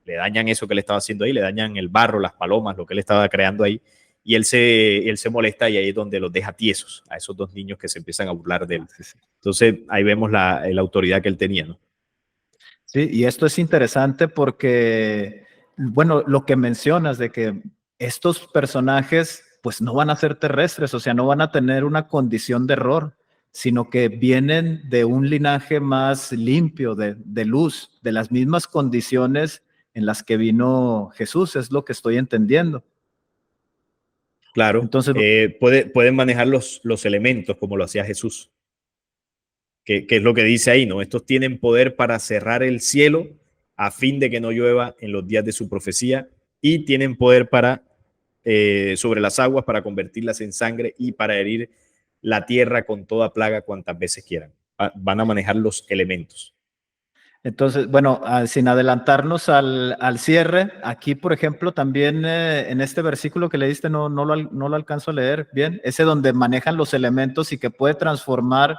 S2: dañan eso que él estaba haciendo ahí, le dañan el barro, las palomas, lo que él estaba creando ahí, y él se molesta y ahí es donde los deja tiesos a esos dos niños que se empiezan a burlar de él.
S1: Sí, sí.
S2: Entonces ahí vemos la autoridad que él tenía, ¿no?
S1: Sí, y esto es interesante porque, bueno, lo que mencionas de que estos personajes pues no van a ser terrestres, o sea, no van a tener una condición de error, sino que vienen de un linaje más limpio, de luz, de las mismas condiciones en las que vino Jesús, es lo que estoy entendiendo.
S2: Claro,
S1: Entonces,
S2: pueden manejar los elementos como lo hacía Jesús, que es lo que dice ahí, ¿no? Estos tienen poder para cerrar el cielo a fin de que no llueva en los días de su profecía y tienen poder para sobre las aguas para convertirlas en sangre y para herir la tierra con toda plaga cuantas veces quieran. Van a manejar los elementos.
S1: Entonces, bueno, sin adelantarnos al cierre, aquí, por ejemplo, también en este versículo que leíste, no lo alcanzo a leer bien, ese donde manejan los elementos y que puede transformar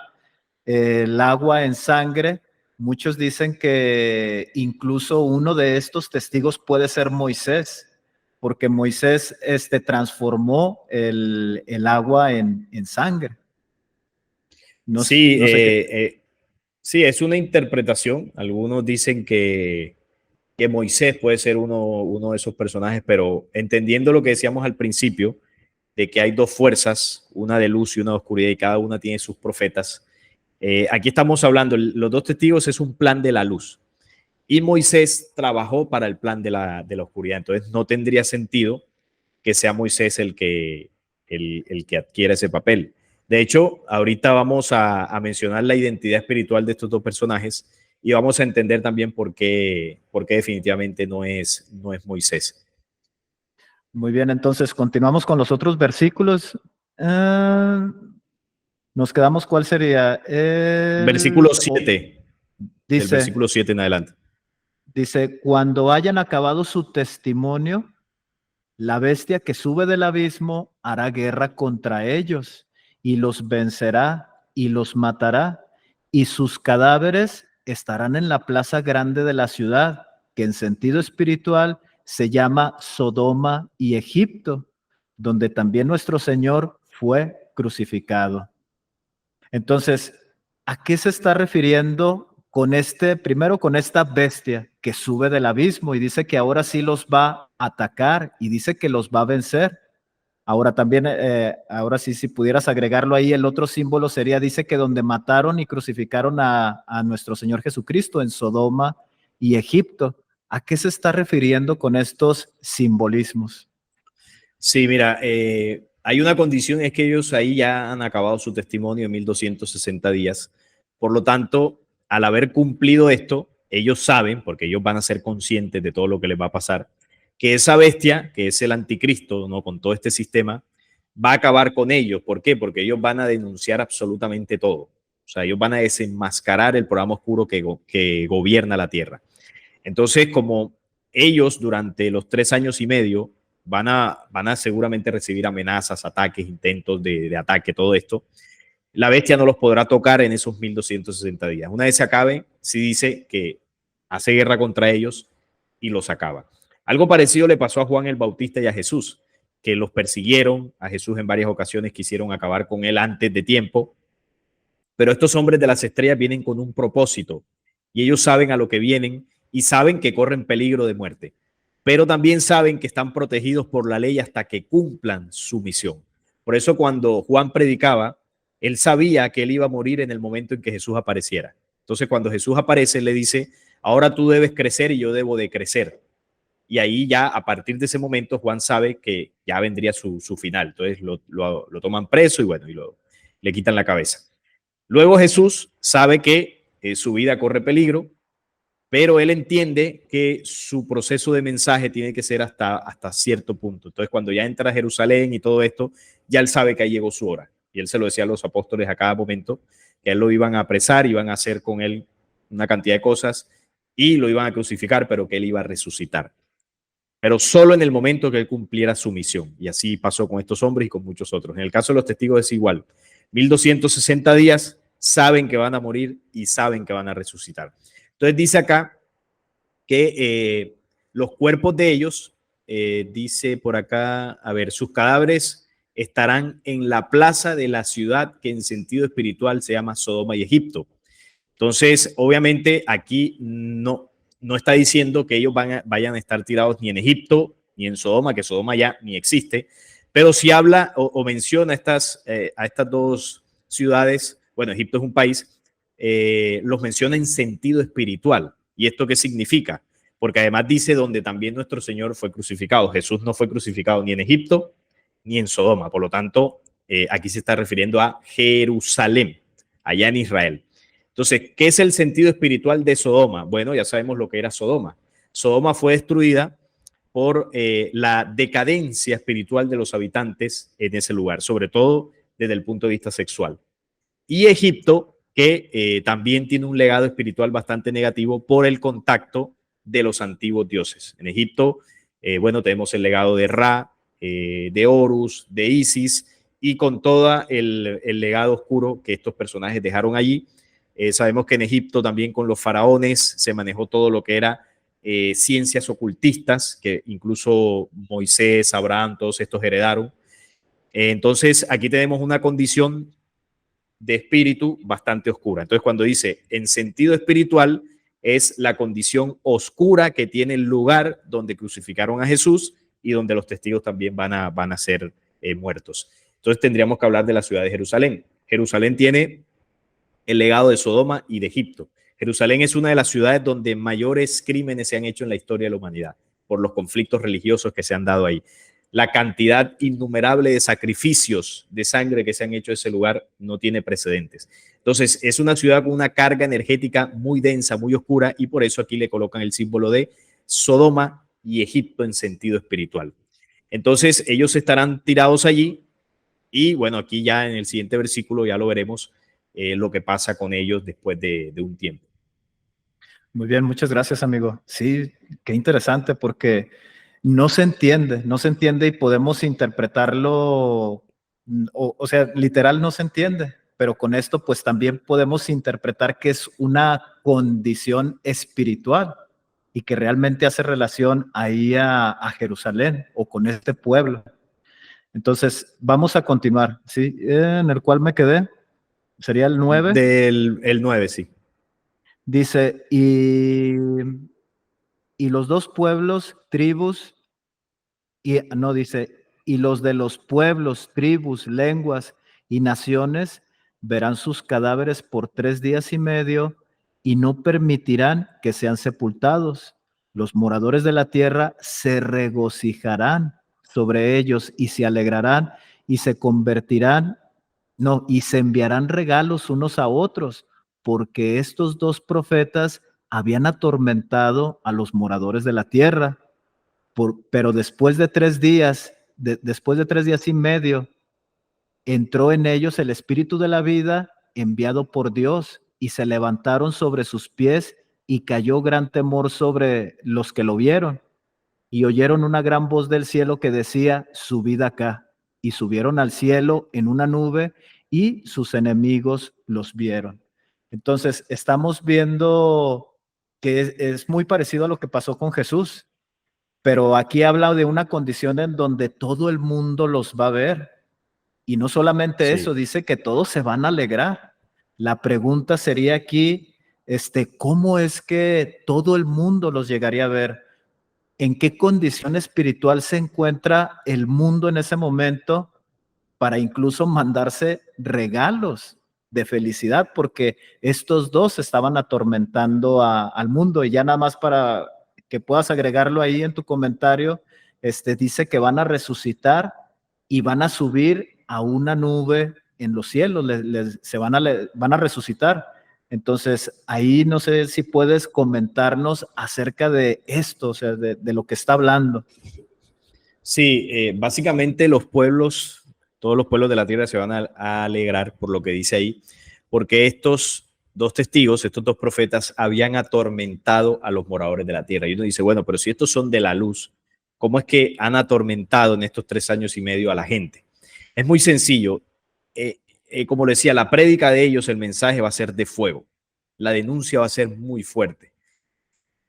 S1: el agua en sangre. Muchos dicen que incluso uno de estos testigos puede ser Moisés, porque Moisés transformó el agua en sangre. No,
S2: Sí,
S1: no sé qué.
S2: sí, es una interpretación. Algunos dicen que Moisés puede ser uno de esos personajes, pero entendiendo lo que decíamos al principio, de que hay dos fuerzas, una de luz y una de oscuridad, y cada una tiene sus profetas. Aquí estamos hablando, los dos testigos es un plan de la luz. Y Moisés trabajó para el plan de la oscuridad. Entonces no tendría sentido que sea Moisés el que adquiera ese papel. De hecho, ahorita vamos a mencionar la identidad espiritual de estos dos personajes y vamos a entender también por qué definitivamente no es Moisés.
S1: Muy bien, entonces continuamos con los otros versículos. Ah, nos quedamos, ¿cuál sería?
S2: Versículo 7, del
S1: Dice,
S2: versículo 7 en adelante.
S1: dice, cuando hayan acabado su testimonio, la bestia que sube del abismo hará guerra contra ellos y los vencerá y los matará y sus cadáveres estarán en la plaza grande de la ciudad, que en sentido espiritual se llama Sodoma y Egipto, donde también nuestro Señor fue crucificado. Entonces, ¿a qué se está refiriendo con primero con esta bestia que sube del abismo y dice que ahora sí los va a atacar y dice que los va a vencer? Ahora también, ahora sí, si pudieras agregarlo ahí, el otro símbolo sería, dice que donde mataron y crucificaron a nuestro Señor Jesucristo en Sodoma y Egipto. ¿A qué se está refiriendo con estos simbolismos?
S2: Sí, mira, hay una condición, es que ellos ahí ya han acabado su testimonio en 1260 días. Por lo tanto, al haber cumplido esto, ellos saben, porque ellos van a ser conscientes de todo lo que les va a pasar, que esa bestia, que es el anticristo, ¿no? Con todo este sistema, va a acabar con ellos. ¿Por qué? Porque ellos van a denunciar absolutamente todo. O sea, ellos van a desenmascarar el programa oscuro que gobierna la Tierra. Entonces, como ellos durante los 3 años y medio van a seguramente recibir amenazas, ataques, intentos de ataque, todo esto, la bestia no los podrá tocar en esos 1260 días. Una vez se acabe, sí dice que hace guerra contra ellos y los acaba. Algo parecido le pasó a Juan el Bautista y a Jesús, que los persiguieron, a Jesús en varias ocasiones quisieron acabar con él antes de tiempo, pero estos hombres de las estrellas vienen con un propósito y ellos saben a lo que vienen y saben que corren peligro de muerte, pero también saben que están protegidos por la ley hasta que cumplan su misión. Por eso cuando Juan predicaba, él sabía que él iba a morir en el momento en que Jesús apareciera. Entonces cuando Jesús aparece, le dice, ahora tú debes crecer y yo debo de crecer. Y ahí ya a partir de ese momento Juan sabe que ya vendría su final. Entonces lo toman preso y bueno, le quitan la cabeza. Luego Jesús sabe que su vida corre peligro, pero él entiende que su proceso de mensaje tiene que ser hasta cierto punto. Entonces, cuando ya entra a Jerusalén y todo esto, ya él sabe que ahí llegó su hora. Y él se lo decía a los apóstoles a cada momento, que él lo iban a apresar, iban a hacer con él una cantidad de cosas y lo iban a crucificar, pero que él iba a resucitar. Pero solo en el momento que él cumpliera su misión. Y así pasó con estos hombres y con muchos otros. En el caso de los testigos es igual. 1260 días saben que van a morir y saben que van a resucitar. Entonces dice acá que los cuerpos de ellos, dice por acá, a ver, sus cadáveres estarán en la plaza de la ciudad que en sentido espiritual se llama Sodoma y Egipto. Entonces, obviamente aquí no está diciendo que ellos vayan a estar tirados ni en Egipto ni en Sodoma, que Sodoma ya ni existe, pero sí habla o menciona a estas dos ciudades. Bueno, Egipto es un país, los menciona en sentido espiritual. ¿Y esto qué significa? Porque además dice donde también nuestro Señor fue crucificado. Jesús no fue crucificado ni en Egipto ni en Sodoma. Por lo tanto, aquí se está refiriendo a Jerusalén, allá en Israel. Entonces, ¿qué es el sentido espiritual de Sodoma? Bueno, ya sabemos lo que era Sodoma. Sodoma fue destruida por la decadencia espiritual de los habitantes en ese lugar, sobre todo desde el punto de vista sexual. Y Egipto, que también tiene un legado espiritual bastante negativo por el contacto de los antiguos dioses. En Egipto, bueno, tenemos el legado de Ra, de Horus, de Isis, y con todo el legado oscuro que estos personajes dejaron allí. Sabemos que en Egipto también con los faraones se manejó todo lo que era ciencias ocultistas, que incluso Moisés, Abraham, todos estos heredaron. Entonces, aquí tenemos una condición de espíritu bastante oscura. Entonces, cuando dice en sentido espiritual, es la condición oscura que tiene el lugar donde crucificaron a Jesús y donde los testigos también van a ser muertos. Entonces, tendríamos que hablar de la ciudad de Jerusalén. Jerusalén tiene el legado de Sodoma y de Egipto. Jerusalén es una de las ciudades donde mayores crímenes se han hecho en la historia de la humanidad por los conflictos religiosos que se han dado ahí. La cantidad innumerable de sacrificios de sangre que se han hecho en ese lugar no tiene precedentes. Entonces, es una ciudad con una carga energética muy densa, muy oscura, y por eso aquí le colocan el símbolo de Sodoma y Egipto en sentido espiritual. Entonces, ellos estarán tirados allí, y bueno, aquí ya en el siguiente versículo ya lo veremos, lo que pasa con ellos después de un tiempo.
S1: Muy bien, muchas gracias, amigo. Sí, qué interesante, porque no se entiende y podemos interpretarlo, o sea, literal no se entiende, pero con esto pues también podemos interpretar que es una condición espiritual y que realmente hace relación ahí a Jerusalén o con este pueblo. Entonces, vamos a continuar, ¿sí? En el cual me quedé, sería el 9.
S2: El 9, sí.
S1: Dice, y los dos pueblos, tribus, y los de los pueblos, tribus, lenguas y naciones verán sus cadáveres por 3 días y medio y no permitirán que sean sepultados. Los moradores de la tierra se regocijarán sobre ellos y se alegrarán y se convertirán, no, y se enviarán regalos unos a otros, porque estos dos profetas habían atormentado a los moradores de la tierra. Pero después de 3 días, después de 3 días y medio, entró en ellos el espíritu de la vida enviado por Dios y se levantaron sobre sus pies y cayó gran temor sobre los que lo vieron y oyeron una gran voz del cielo que decía, subid acá, y subieron al cielo en una nube y sus enemigos los vieron. Entonces, estamos viendo que es muy parecido a lo que pasó con Jesús. Pero aquí habla de una condición en donde todo el mundo los va a ver. Y no solamente eso, dice que todos se van a alegrar. La pregunta sería aquí, ¿cómo es que todo el mundo los llegaría a ver? ¿En qué condición espiritual se encuentra el mundo en ese momento para incluso mandarse regalos de felicidad? Porque estos dos estaban atormentando al mundo. Y ya nada más para que puedas agregarlo ahí en tu comentario, dice que van a resucitar y van a subir a una nube en los cielos, van a resucitar. Entonces, ahí no sé si puedes comentarnos acerca de esto, o sea, de lo que está hablando.
S2: Sí, básicamente los pueblos, todos los pueblos de la tierra se van a alegrar por lo que dice ahí, porque estos dos testigos, estos dos profetas, habían atormentado a los moradores de la tierra. Y uno dice, bueno, pero si estos son de la luz, ¿cómo es que han atormentado en estos 3 años y medio a la gente? Es muy sencillo. Como decía, la prédica de ellos, el mensaje va a ser de fuego. La denuncia va a ser muy fuerte.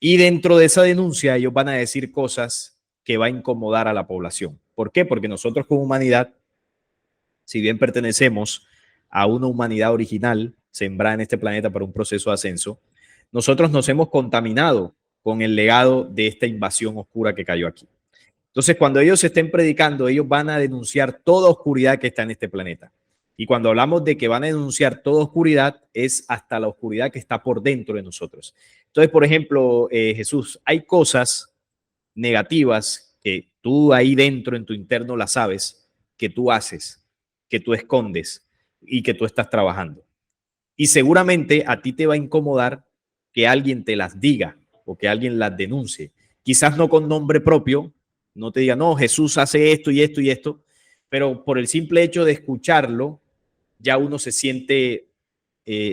S2: Y dentro de esa denuncia ellos van a decir cosas que va a incomodar a la población. ¿Por qué? Porque nosotros como humanidad, si bien pertenecemos a una humanidad original, sembrada en este planeta para un proceso de ascenso, nosotros nos hemos contaminado con el legado de esta invasión oscura que cayó aquí. Entonces, cuando ellos estén predicando, ellos van a denunciar toda oscuridad que está en este planeta. Y cuando hablamos de que van a denunciar toda oscuridad, es hasta la oscuridad que está por dentro de nosotros. Entonces, por ejemplo, Jesús, hay cosas negativas que tú ahí dentro en tu interno las sabes, que tú haces, que tú escondes y que tú estás trabajando. Y seguramente a ti te va a incomodar que alguien te las diga o que alguien las denuncie. Quizás no con nombre propio, no te diga, no, Jesús hace esto y esto y esto, pero por el simple hecho de escucharlo, ya uno se siente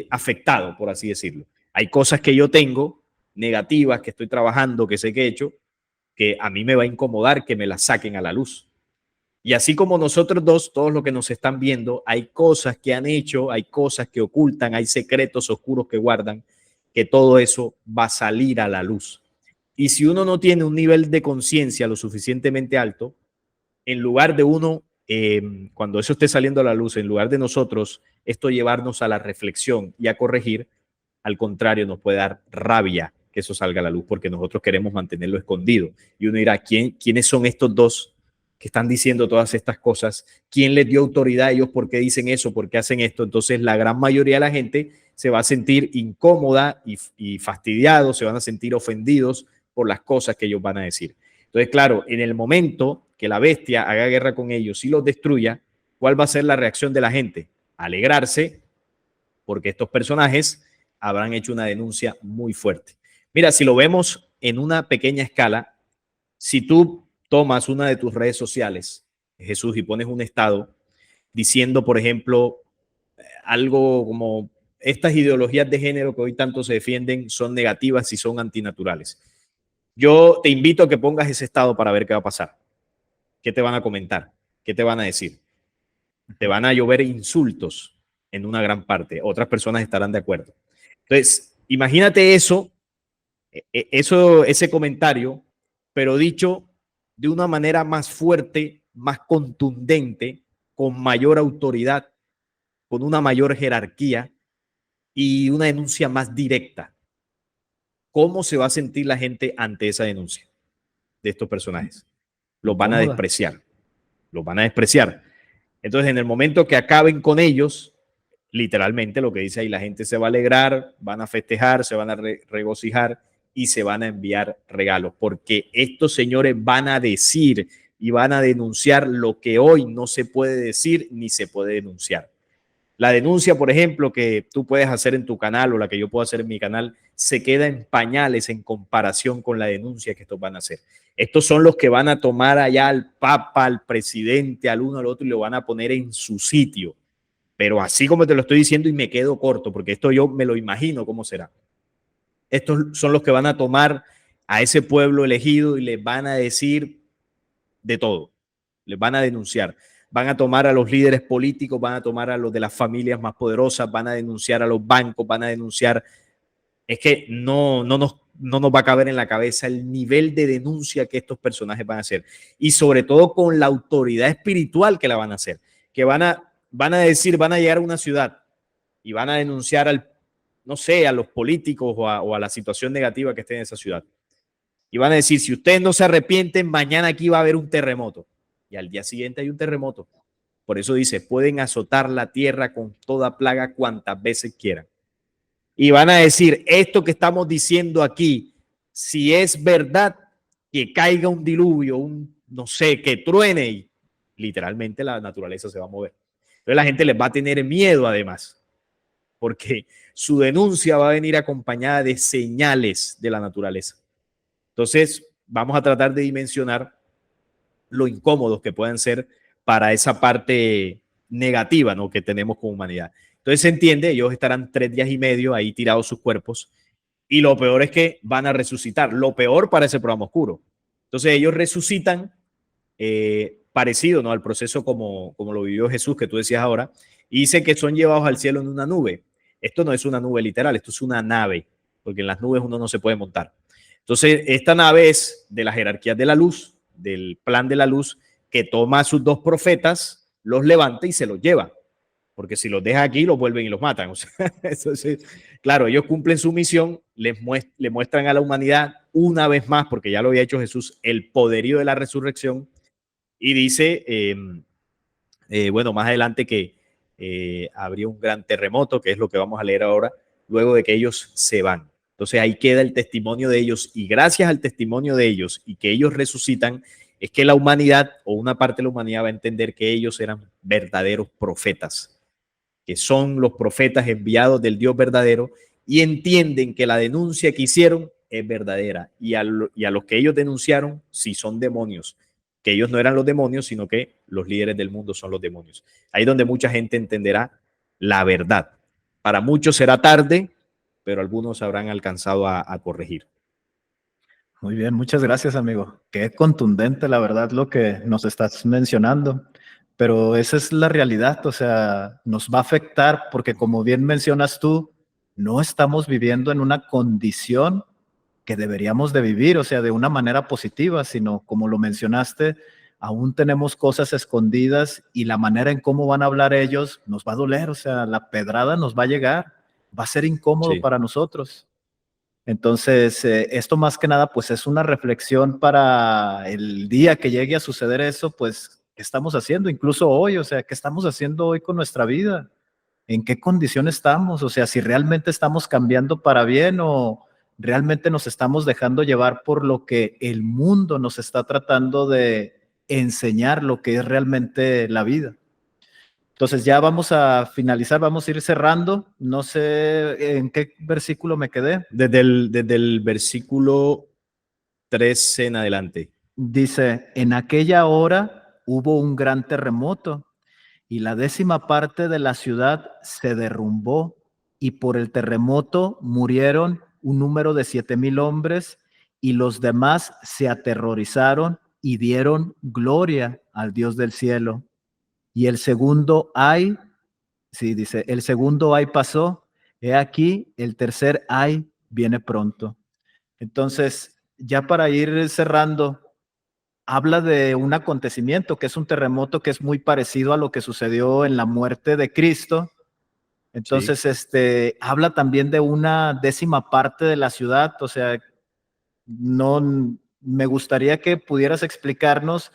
S2: afectado, por así decirlo. Hay cosas que yo tengo negativas, que estoy trabajando, que sé que he hecho, que a mí me va a incomodar que me las saquen a la luz. Y así como nosotros dos, todos los que nos están viendo, hay cosas que han hecho, hay cosas que ocultan, hay secretos oscuros que guardan, que todo eso va a salir a la luz. Y si uno no tiene un nivel de conciencia lo suficientemente alto, en lugar de uno, cuando eso esté saliendo a la luz, en lugar de nosotros, esto llevarnos a la reflexión y a corregir, al contrario, nos puede dar rabia que eso salga a la luz porque nosotros queremos mantenerlo escondido. Y uno dirá, ¿quiénes son estos dos que están diciendo todas estas cosas? ¿Quién les dio autoridad a ellos? ¿Por qué dicen eso? ¿Por qué hacen esto? Entonces la gran mayoría de la gente se va a sentir incómoda y fastidiado, se van a sentir ofendidos por las cosas que ellos van a decir. Entonces, claro, en el momento que la bestia haga guerra con ellos y los destruya, ¿cuál va a ser la reacción de la gente? Alegrarse porque estos personajes habrán hecho una denuncia muy fuerte. Mira, si lo vemos en una pequeña escala, si tú tomas una de tus redes sociales, Jesús, y pones un estado diciendo, por ejemplo, algo como estas ideologías de género que hoy tanto se defienden son negativas y son antinaturales. Yo te invito a que pongas ese estado para ver qué va a pasar. ¿Qué te van a comentar? ¿Qué te van a decir? Te van a llover insultos en una gran parte. Otras personas estarán de acuerdo. Entonces, imagínate ese comentario, pero dicho de una manera más fuerte, más contundente, con mayor autoridad, con una mayor jerarquía y una denuncia más directa. ¿Cómo se va a sentir la gente ante esa denuncia de estos personajes? Los van a despreciar. Los van a despreciar. Entonces, en el momento que acaben con ellos, literalmente lo que dice ahí, la gente se va a alegrar, van a festejar, se van a regocijar y se van a enviar regalos, porque estos señores van a decir y van a denunciar lo que hoy no se puede decir ni se puede denunciar. La denuncia, por ejemplo, que tú puedes hacer en tu canal o la que yo puedo hacer en mi canal, se queda en pañales en comparación con la denuncia que estos van a hacer. Estos son los que van a tomar allá al Papa, al presidente, al uno, al otro y lo van a poner en su sitio. Pero así como te lo estoy diciendo y me quedo corto, porque esto yo me lo imagino cómo será. Estos son los que van a tomar a ese pueblo elegido y les van a decir de todo. Les van a denunciar. Van a tomar a los líderes políticos, van a tomar a los de las familias más poderosas, van a denunciar a los bancos, van a denunciar. Es que no nos va a caber en la cabeza el nivel de denuncia que estos personajes van a hacer. Y sobre todo con la autoridad espiritual que la van a hacer. Que van a decir, van a llegar a una ciudad y van a denunciar no sé, a los políticos o a la situación negativa que esté en esa ciudad. Y van a decir, si ustedes no se arrepienten, mañana aquí va a haber un terremoto. Y al día siguiente hay un terremoto. Por eso dice, pueden azotar la tierra con toda plaga cuantas veces quieran. Y van a decir, esto que estamos diciendo aquí, si es verdad, que caiga un diluvio, no sé, que truene, y literalmente la naturaleza se va a mover. Entonces la gente les va a tener miedo además, porque su denuncia va a venir acompañada de señales de la naturaleza. Entonces vamos a tratar de dimensionar lo incómodos que pueden ser para esa parte negativa, ¿no?, que tenemos como humanidad. Entonces se entiende, ellos estarán 3 días y medio ahí tirados sus cuerpos y lo peor es que van a resucitar. Lo peor para ese programa oscuro. Entonces ellos resucitan parecido, ¿no?, al proceso como lo vivió Jesús, que tú decías ahora, y dice que son llevados al cielo en una nube. Esto no es una nube literal, esto es una nave, porque en las nubes uno no se puede montar. Entonces esta nave es de las jerarquías de la luz, del plan de la luz, que toma a sus 2 profetas, los levanta y se los lleva. Porque si los deja aquí, los vuelven y los matan. O sea, entonces, claro, ellos cumplen su misión, le muestran a la humanidad una vez más, porque ya lo había hecho Jesús, el poderío de la resurrección. Y dice, bueno, más adelante que habría un gran terremoto, que es lo que vamos a leer ahora, luego de que ellos se van. Entonces ahí queda el testimonio de ellos, y gracias al testimonio de ellos y que ellos resucitan, es que la humanidad o una parte de la humanidad va a entender que ellos eran verdaderos profetas, que son los profetas enviados del Dios verdadero, y entienden que la denuncia que hicieron es verdadera, y a los que ellos denunciaron sí son demonios, que ellos no eran los demonios, sino que los líderes del mundo son los demonios. Ahí es donde mucha gente entenderá la verdad. Para muchos será tarde, pero algunos habrán alcanzado a corregir.
S1: Muy bien, muchas gracias, amigo. Qué contundente, la verdad, lo que nos estás mencionando. Pero esa es la realidad, o sea, nos va a afectar porque, como bien mencionas tú, no estamos viviendo en una condición que deberíamos de vivir, o sea, de una manera positiva, sino, como lo mencionaste, aún tenemos cosas escondidas y la manera en cómo van a hablar ellos nos va a doler, o sea, la pedrada nos va a llegar, va a ser incómodo
S2: Sí.
S1: para nosotros. Entonces, esto más que nada, pues es una reflexión para el día que llegue a suceder eso, pues, ¿qué estamos haciendo? Incluso hoy, o sea, ¿qué estamos haciendo hoy con nuestra vida? ¿En qué condición estamos? O sea, si realmente estamos cambiando para bien o realmente nos estamos dejando llevar por lo que el mundo nos está tratando de enseñar lo que es realmente la vida. Entonces ya vamos a finalizar, vamos a ir cerrando. No sé en qué versículo me quedé.
S2: Desde el versículo 13 en adelante.
S1: Dice, en aquella hora hubo un gran terremoto y la 10ª parte de la ciudad se derrumbó, y por el terremoto murieron un número de 7,000 hombres, y los demás se aterrorizaron y dieron gloria al Dios del cielo. Y el segundo ay, sí, dice, el segundo ay pasó, he aquí, el tercer ay viene pronto. Entonces, ya para ir cerrando, habla de un acontecimiento que es un terremoto que es muy parecido a lo que sucedió en la muerte de Cristo.
S2: Sí.
S1: Entonces, habla también de una 10ª parte de la ciudad. O sea, no me gustaría que pudieras explicarnos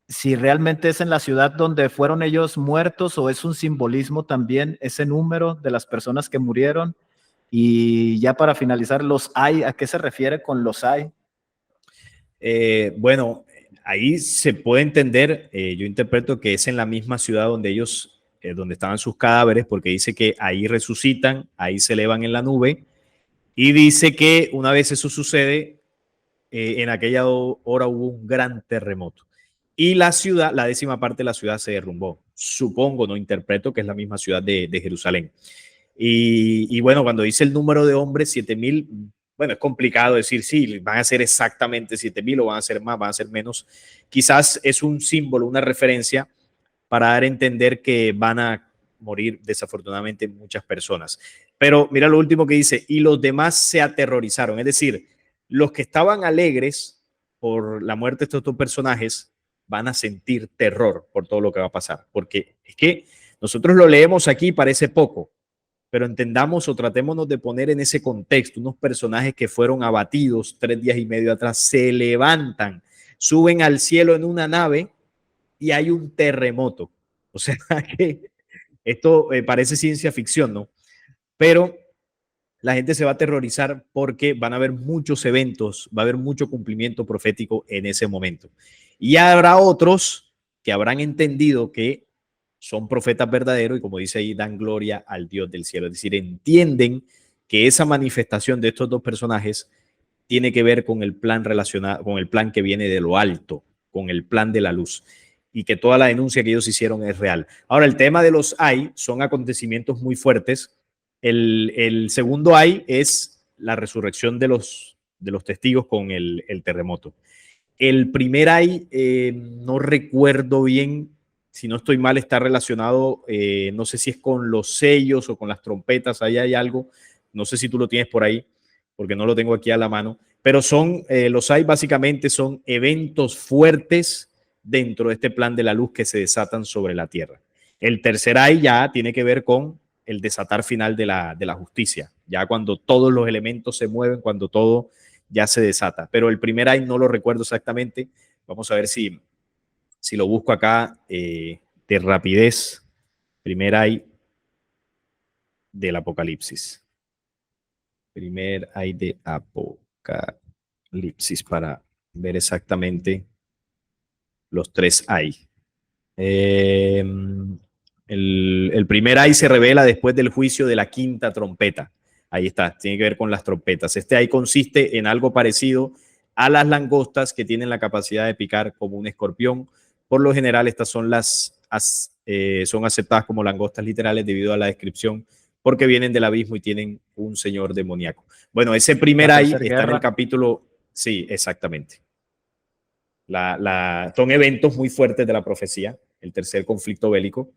S1: si realmente es en la ciudad donde fueron ellos muertos o es un simbolismo también ese número de las personas que murieron. Y ya para finalizar, los hay, ¿a qué se refiere con los hay?
S2: Bueno, ahí se puede entender, yo interpreto que es en la misma ciudad donde ellos, donde estaban sus cadáveres, porque dice que ahí resucitan, ahí se elevan en la nube, y dice que una vez eso sucede, en aquella hora hubo un gran terremoto. Y la ciudad, la 10ª parte de la ciudad se derrumbó. Supongo, no interpreto que es la misma ciudad de Jerusalén. Y bueno, cuando dice el número de hombres, 7,000, bueno, es complicado decir si van a ser exactamente 7,000 o van a ser más, van a ser menos. Quizás es un símbolo, una referencia para dar a entender que van a morir desafortunadamente muchas personas. Pero mira lo último que dice, y los demás se aterrorizaron. Es decir, los que estaban alegres por la muerte de estos 2 personajes van a sentir terror por todo lo que va a pasar. Porque es que nosotros lo leemos aquí y parece poco, pero entendamos o tratémonos de poner en ese contexto unos personajes que fueron abatidos 3 días y medio atrás, se levantan, suben al cielo en una nave y hay un terremoto. O sea que esto parece ciencia ficción, ¿no? Pero la gente se va a aterrorizar porque van a haber muchos eventos, va a haber mucho cumplimiento profético en ese momento. Y habrá otros que habrán entendido que son profetas verdaderos y, como dice ahí, dan gloria al Dios del cielo. Es decir, entienden que esa manifestación de estos dos personajes tiene que ver con el plan relacionado, con el plan que viene de lo alto, con el plan de la luz, y que toda la denuncia que ellos hicieron es real. Ahora, el tema de los hay son acontecimientos muy fuertes. El segundo hay es la resurrección de los testigos con el terremoto. El primer hay, no recuerdo bien, si no estoy mal, está relacionado, no sé si es con los sellos o con las trompetas, ahí hay algo, no sé si tú lo tienes por ahí, porque no lo tengo aquí a la mano, pero son, los hay básicamente son eventos fuertes dentro de este plan de la luz que se desatan sobre la tierra. El tercer hay ya tiene que ver con el desatar final de la justicia, ya cuando todos los elementos se mueven, cuando todo ya se desata. Pero el primer ay no lo recuerdo exactamente. Vamos a ver si lo busco acá de rapidez. Primer ay del Apocalipsis. Primer ay de Apocalipsis para ver exactamente los tres ay. El primer ay se revela después del juicio de la quinta trompeta. Ahí está, tiene que ver con las trompetas. Este ay consiste en algo parecido a las langostas que tienen la capacidad de picar como un escorpión. Por lo general, estas son son aceptadas como langostas literales debido a la descripción, porque vienen del abismo y tienen un señor demoníaco. Bueno, ese primer ay está en el capítulo. Sí, exactamente. Son eventos muy fuertes de la profecía, el tercer conflicto bélico.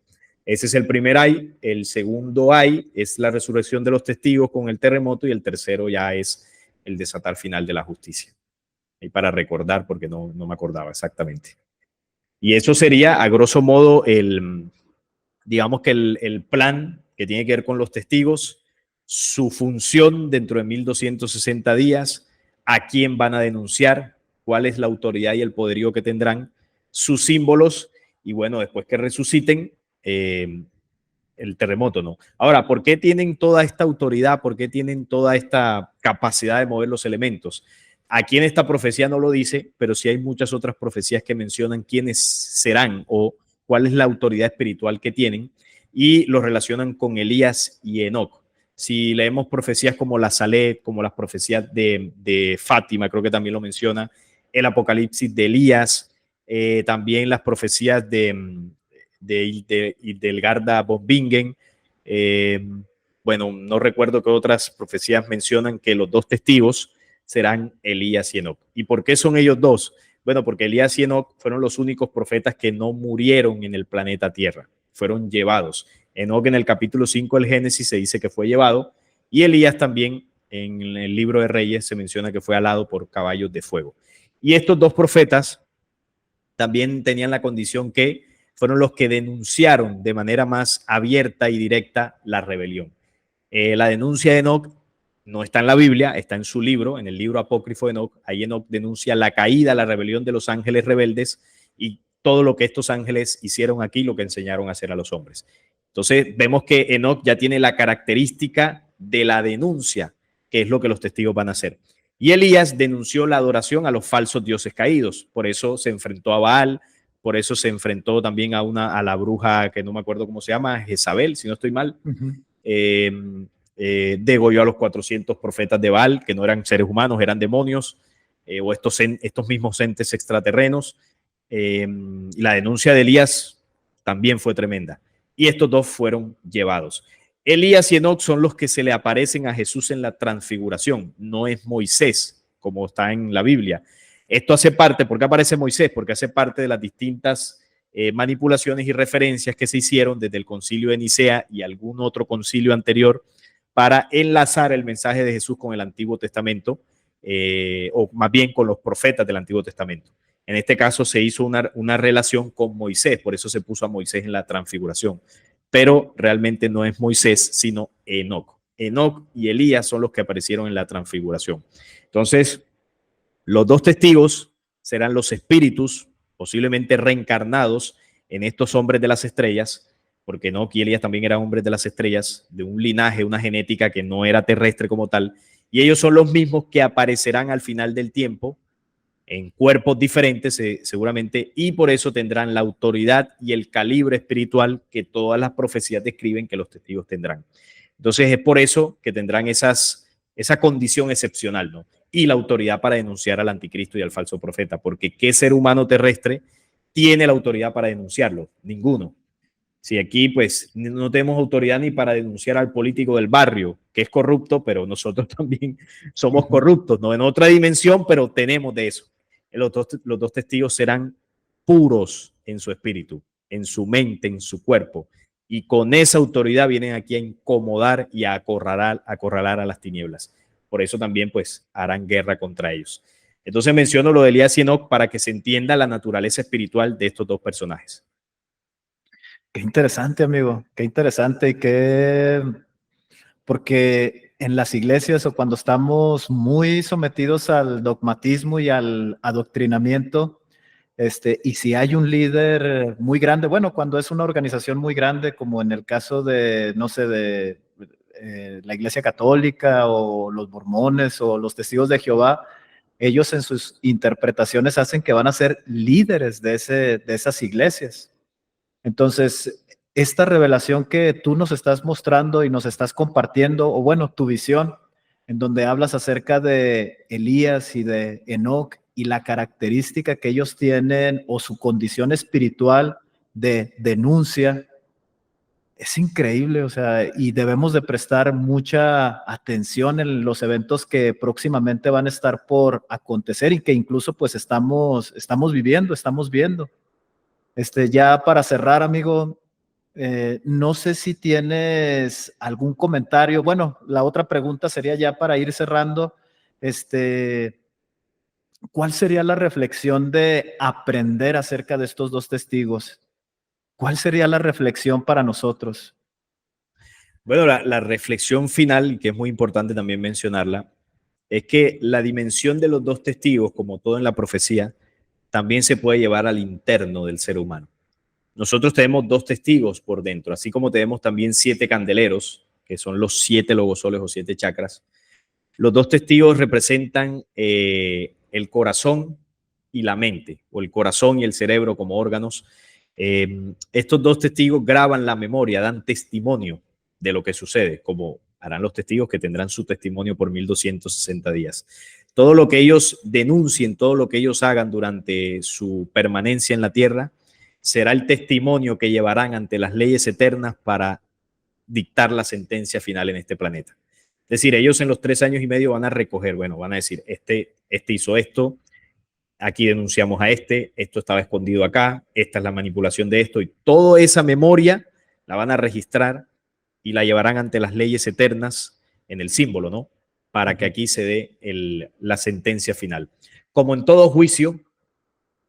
S2: Ese es el primer ay. El segundo ay es la resurrección de los testigos con el terremoto y el tercero ya es el desatar final de la justicia. Y para recordar, porque no me acordaba exactamente. Y eso sería, a grosso modo, digamos que el plan que tiene que ver con los testigos, su función dentro de 1260 días, a quién van a denunciar, cuál es la autoridad y el poderío que tendrán, sus símbolos, y bueno, después que resuciten, el terremoto, ¿no? Ahora, ¿por qué tienen toda esta autoridad? ¿Por qué tienen toda esta capacidad de mover los elementos? Aquí en esta profecía no lo dice, pero sí hay muchas otras profecías que mencionan quiénes serán o cuál es la autoridad espiritual que tienen y lo relacionan con Elías y Enoc. Si leemos profecías como la Saleh, como las profecías de Fátima, creo que también lo menciona, el Apocalipsis de Elías, también las profecías de Hildegarda von Bingen. Bueno, no recuerdo qué otras profecías mencionan que los dos testigos serán Elías y Enoc. ¿Y por qué son ellos dos? Bueno, porque Elías y Enoc fueron los únicos profetas que no murieron en el planeta Tierra, fueron llevados. Enoc en el capítulo 5 del Génesis se dice que fue llevado y Elías también en el libro de Reyes se menciona que fue alado por caballos de fuego. Y estos dos profetas también tenían la condición que fueron los que denunciaron de manera más abierta y directa la rebelión. La denuncia de Enoc no está en la Biblia, está en su libro, en el libro apócrifo de Enoc. Ahí Enoc denuncia la caída, la rebelión de los ángeles rebeldes y todo lo que estos ángeles hicieron aquí, lo que enseñaron a hacer a los hombres. Entonces vemos que Enoc ya tiene la característica de la denuncia, que es lo que los testigos van a hacer. Y Elías denunció la adoración a los falsos dioses caídos, por eso se enfrentó a Baal, por eso se enfrentó también a la bruja que no me acuerdo cómo se llama, Jezabel, si no estoy mal. Degolló a los 400 profetas de Baal, que no eran seres humanos, eran demonios, o estos mismos entes extraterrenos. La denuncia de Elías también fue tremenda. Y estos dos fueron llevados. Elías y Enoc son los que se le aparecen a Jesús en la transfiguración, no es Moisés, como está en la Biblia. Esto hace parte, ¿por qué aparece Moisés? Porque hace parte de las distintas manipulaciones y referencias que se hicieron desde el concilio de Nicea y algún otro concilio anterior para enlazar el mensaje de Jesús con el Antiguo Testamento, o más bien con los profetas del Antiguo Testamento. En este caso se hizo una relación con Moisés, por eso se puso a Moisés en la transfiguración. pero realmente no es Moisés, sino Enoc. Enoc y Elías son los que aparecieron en la transfiguración. Entonces, los dos testigos serán los espíritus, posiblemente reencarnados en estos hombres de las estrellas, porque Enoc y Elías también eran hombres de las estrellas, de un linaje, una genética que no era terrestre como tal, y ellos son los mismos que aparecerán al final del tiempo en cuerpos diferentes seguramente, y por eso tendrán la autoridad y el calibre espiritual que todas las profecías describen que los testigos tendrán. Entonces es por eso que tendrán esa condición excepcional, ¿no? Y la autoridad para denunciar al anticristo y al falso profeta, porque ¿qué ser humano terrestre tiene la autoridad para denunciarlo? Ninguno. Si aquí pues no tenemos autoridad ni para denunciar al político del barrio, que es corrupto, pero nosotros también somos corruptos, no en otra dimensión, pero tenemos de eso. Los dos testigos serán puros en su espíritu, en su mente, en su cuerpo, y con esa autoridad vienen aquí a incomodar y a acorralar a las tinieblas. Por eso también pues harán guerra contra ellos. Entonces menciono lo de Elías y Enoc para que se entienda la naturaleza espiritual de estos dos personajes.
S1: Qué interesante, amigo, qué interesante y qué, porque en las iglesias o cuando estamos muy sometidos al dogmatismo y al adoctrinamiento, y si hay un líder muy grande, bueno, cuando es una organización muy grande, como en el caso de, no sé, de la Iglesia Católica o los mormones o los testigos de Jehová, ellos en sus interpretaciones hacen que van a ser líderes de esas iglesias. Entonces, esta revelación que tú nos estás mostrando y nos estás compartiendo, o bueno, tu visión, en donde hablas acerca de Elías y de Enoc y la característica que ellos tienen o su condición espiritual de denuncia, es increíble, o sea, y debemos de prestar mucha atención en los eventos que próximamente van a estar por acontecer y que incluso pues estamos viviendo, estamos viendo. Ya para cerrar, amigo, no sé si tienes algún comentario. Bueno, la otra pregunta sería ya para ir cerrando. ¿Cuál sería la reflexión de aprender acerca de estos dos testigos? ¿Cuál sería la reflexión para nosotros?
S2: Bueno, la reflexión final, que es muy importante también mencionarla, es que la dimensión de los dos testigos, como todo en la profecía, también se puede llevar al interno del ser humano. Nosotros tenemos dos testigos por dentro, así como tenemos también 7 candeleros, que son los 7 logosoles o 7 chakras. Los dos testigos representan el corazón y la mente, o el corazón y el cerebro como órganos. Estos dos testigos graban la memoria, dan testimonio de lo que sucede, como harán los testigos que tendrán su testimonio por 1260 días. Todo lo que ellos denuncien, todo lo que ellos hagan durante su permanencia en la tierra, será el testimonio que llevarán ante las leyes eternas para dictar la sentencia final en este planeta. Es decir, ellos en los 3 años y medio van a recoger, bueno, van a decir, este hizo esto, aquí denunciamos a esto estaba escondido acá, esta es la manipulación de esto, y toda esa memoria la van a registrar y la llevarán ante las leyes eternas en el símbolo, ¿no? Para que aquí se dé la sentencia final. Como en todo juicio,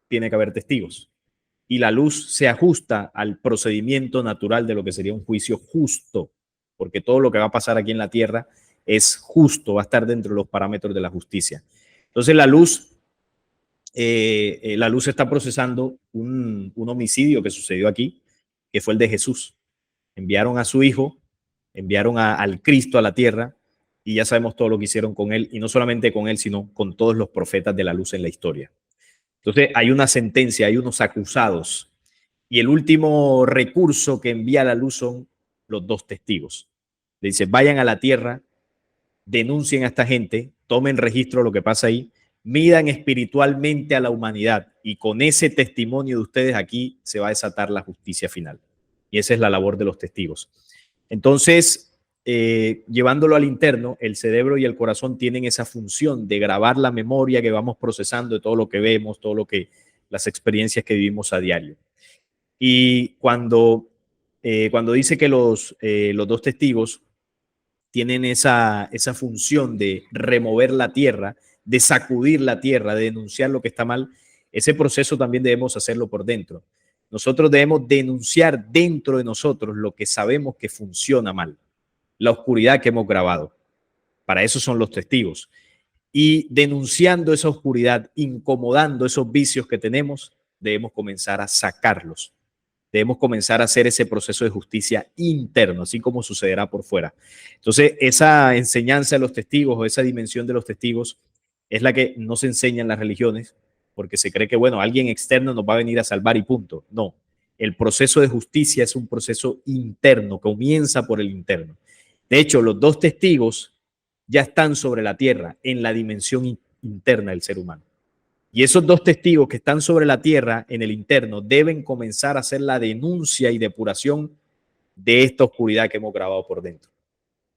S2: tiene que haber testigos. Y la luz se ajusta al procedimiento natural de lo que sería un juicio justo, porque todo lo que va a pasar aquí en la tierra es justo, va a estar dentro de los parámetros de la justicia. Entonces la luz está procesando un homicidio que sucedió aquí, que fue el de Jesús. Enviaron a su hijo, enviaron al Cristo a la tierra, y ya sabemos todo lo que hicieron con él, y no solamente con él, sino con todos los profetas de la luz en la historia. Entonces hay una sentencia, hay unos acusados, y el último recurso que envía la luz son los dos testigos. Le dice, vayan a la tierra, denuncien a esta gente, tomen registro de lo que pasa ahí, midan espiritualmente a la humanidad, y con ese testimonio de ustedes aquí se va a desatar la justicia final. Y esa es la labor de los testigos. Entonces, llevándolo al interno, el cerebro y el corazón tienen esa función de grabar la memoria que vamos procesando de todo lo que vemos, las experiencias que vivimos a diario. Y cuando dice que los dos testigos tienen esa función de remover la tierra, de sacudir la tierra, de denunciar lo que está mal, ese proceso también debemos hacerlo por dentro. nosotros debemos denunciar dentro de nosotros lo que sabemos que funciona mal, la oscuridad que hemos grabado. Para eso son los testigos. Y denunciando esa oscuridad, incomodando esos vicios que tenemos, debemos comenzar a sacarlos. Debemos comenzar a hacer ese proceso de justicia interno, así como sucederá por fuera. Entonces, esa enseñanza de los testigos o esa dimensión de los testigos es la que no se enseña en las religiones, porque se cree que, bueno, alguien externo nos va a venir a salvar y punto. No, el proceso de justicia es un proceso interno, comienza por el interno. De hecho, los dos testigos ya están sobre la tierra, en la dimensión interna del ser humano. Y esos dos testigos que están sobre la tierra, en el interno, deben comenzar a hacer la denuncia y depuración de esta oscuridad que hemos grabado por dentro.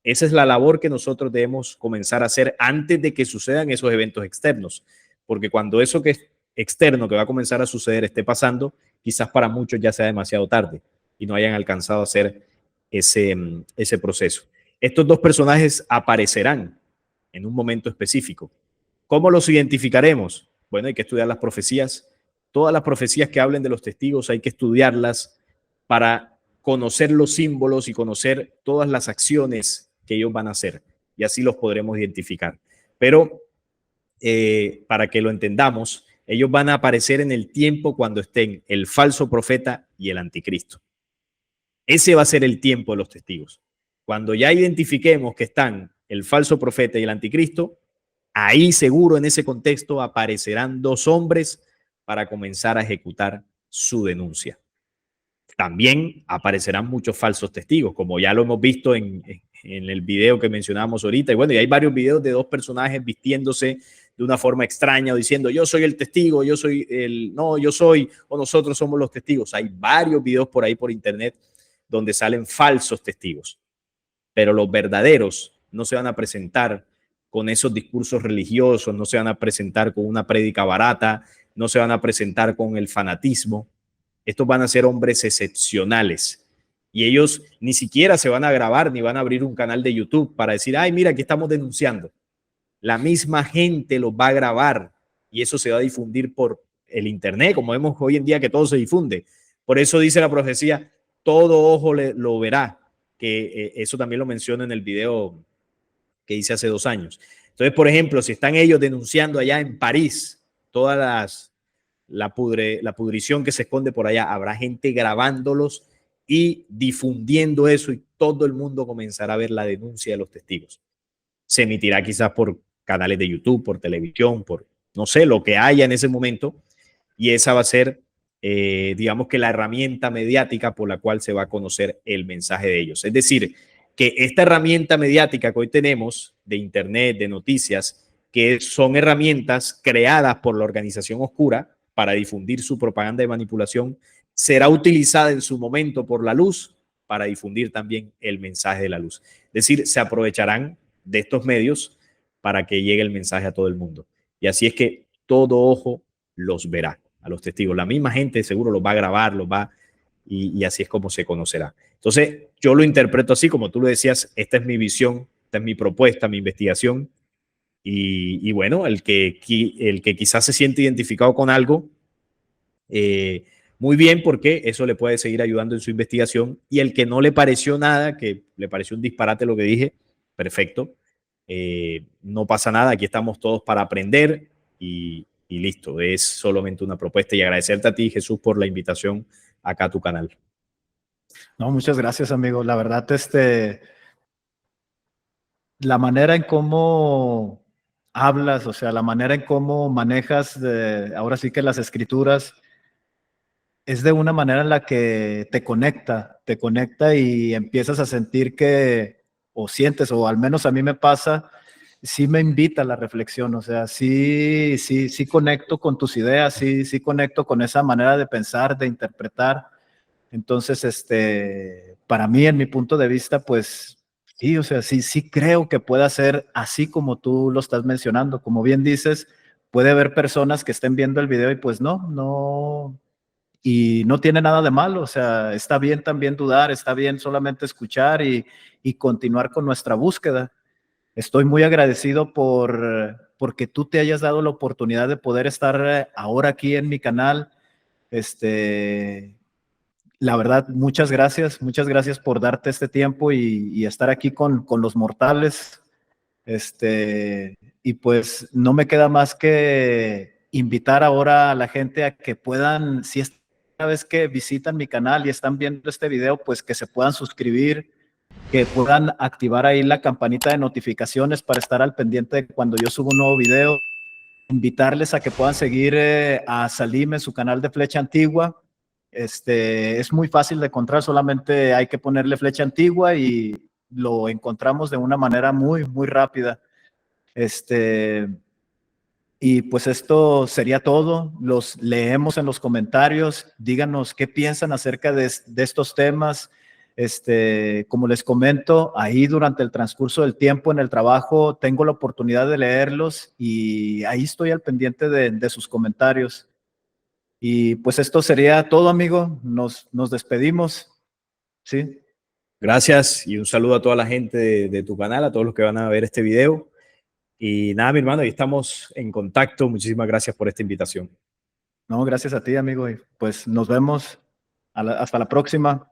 S2: Esa es la labor que nosotros debemos comenzar a hacer antes de que sucedan esos eventos externos. Porque cuando eso que es externo que va a comenzar a suceder esté pasando, quizás para muchos ya sea demasiado tarde y no hayan alcanzado a hacer ese proceso. Estos dos personajes aparecerán en un momento específico. ¿Cómo los identificaremos? Bueno, hay que estudiar las profecías. Todas las profecías que hablen de los testigos hay que estudiarlas para conocer los símbolos y conocer todas las acciones que ellos van a hacer. Y así los podremos identificar. Pero para que lo entendamos, ellos van a aparecer en el tiempo cuando estén el falso profeta y el anticristo. Ese va a ser el tiempo de los testigos. Cuando ya identifiquemos que están el falso profeta y el anticristo, ahí seguro en ese contexto aparecerán dos hombres para comenzar a ejecutar su denuncia. También aparecerán muchos falsos testigos, como ya lo hemos visto en el video que mencionábamos ahorita. Y bueno, y hay varios videos de dos personajes vistiéndose de una forma extraña o diciendo yo soy el testigo, yo soy no, yo soy o nosotros somos los testigos. Hay varios videos por ahí por internet donde salen falsos testigos, pero los verdaderos no se van a presentar con esos discursos religiosos, no se van a presentar con una prédica barata, no se van a presentar con el fanatismo. Estos van a ser hombres excepcionales y ellos ni siquiera se van a grabar ni van a abrir un canal de YouTube para decir, ay, mira, aquí estamos denunciando. La misma gente los va a grabar y eso se va a difundir por el internet, como vemos hoy en día que todo se difunde. Por eso dice la profecía, todo ojo lo verá, que eso también lo menciono en el video que hice hace 2 años. Entonces, por ejemplo, si están ellos denunciando allá en París todas la pudrición que se esconde por allá, habrá gente grabándolos y difundiendo eso y todo el mundo comenzará a ver la denuncia de los testigos. Se emitirá quizás por canales de YouTube, por televisión, por no sé, lo que haya en ese momento y esa va a ser, digamos que la herramienta mediática por la cual se va a conocer el mensaje de ellos. Es decir, que esta herramienta mediática que hoy tenemos de internet, de noticias, que son herramientas creadas por la organización oscura para difundir su propaganda de manipulación, será utilizada en su momento por la luz para difundir también el mensaje de la luz. Es decir, se aprovecharán de estos medios para que llegue el mensaje a todo el mundo. Y así es que todo ojo los verá, a los testigos. La misma gente seguro los va a grabar, los va y así es como se conocerá. Entonces, yo lo interpreto así, como tú lo decías, esta es mi visión, esta es mi propuesta, mi investigación. Y bueno, el que quizás se siente identificado con algo, muy bien, porque eso le puede seguir ayudando en su investigación. Y el que no le pareció nada, que le pareció un disparate lo que dije, perfecto. No pasa nada, aquí estamos todos para aprender y listo, es solamente una propuesta. Y agradecerte a ti, Jesús, por la invitación acá a tu canal.
S1: No, muchas gracias, amigo. La verdad, la manera en cómo hablas, o sea, la manera en cómo manejas ahora sí que las escrituras es de una manera en la que te conecta y empiezas a sentir que, o sientes, o al menos a mí me pasa, sí me invita a la reflexión, o sea, sí conecto con tus ideas, sí conecto con esa manera de pensar, de interpretar. Entonces, para mí, en mi punto de vista, pues sí, o sea, sí creo que pueda ser así como tú lo estás mencionando. Como bien dices, puede haber personas que estén viendo el video y pues no, y no tiene nada de malo, o sea, está bien también dudar, está bien solamente escuchar y continuar con nuestra búsqueda. Estoy muy agradecido porque tú te hayas dado la oportunidad de poder estar ahora aquí en mi canal, la verdad, muchas gracias por darte este tiempo y estar aquí con los mortales. Y pues no me queda más que invitar ahora a la gente a que puedan, si es una vez que visitan mi canal y están viendo este video, pues que se puedan suscribir, que puedan activar ahí la campanita de notificaciones para estar al pendiente de cuando yo subo un nuevo video. Invitarles a que puedan seguir a Salim en su canal de Flecha Antigua. Es muy fácil de encontrar, solamente hay que ponerle Flecha Antigua y lo encontramos de una manera muy rápida. Y pues esto sería todo. Los leemos en los comentarios. Díganos qué piensan acerca de estos temas. Como les comento, ahí durante el transcurso del tiempo en el trabajo tengo la oportunidad de leerlos y ahí estoy al pendiente de sus comentarios. Y pues esto sería todo, amigo. Nos despedimos. Sí.
S2: Gracias y un saludo a toda la gente de tu canal, a todos los que van a ver este video. Y nada, mi hermano, ahí estamos en contacto. Muchísimas gracias por esta invitación.
S1: No, gracias a ti, amigo. Y pues nos vemos. Hasta la próxima.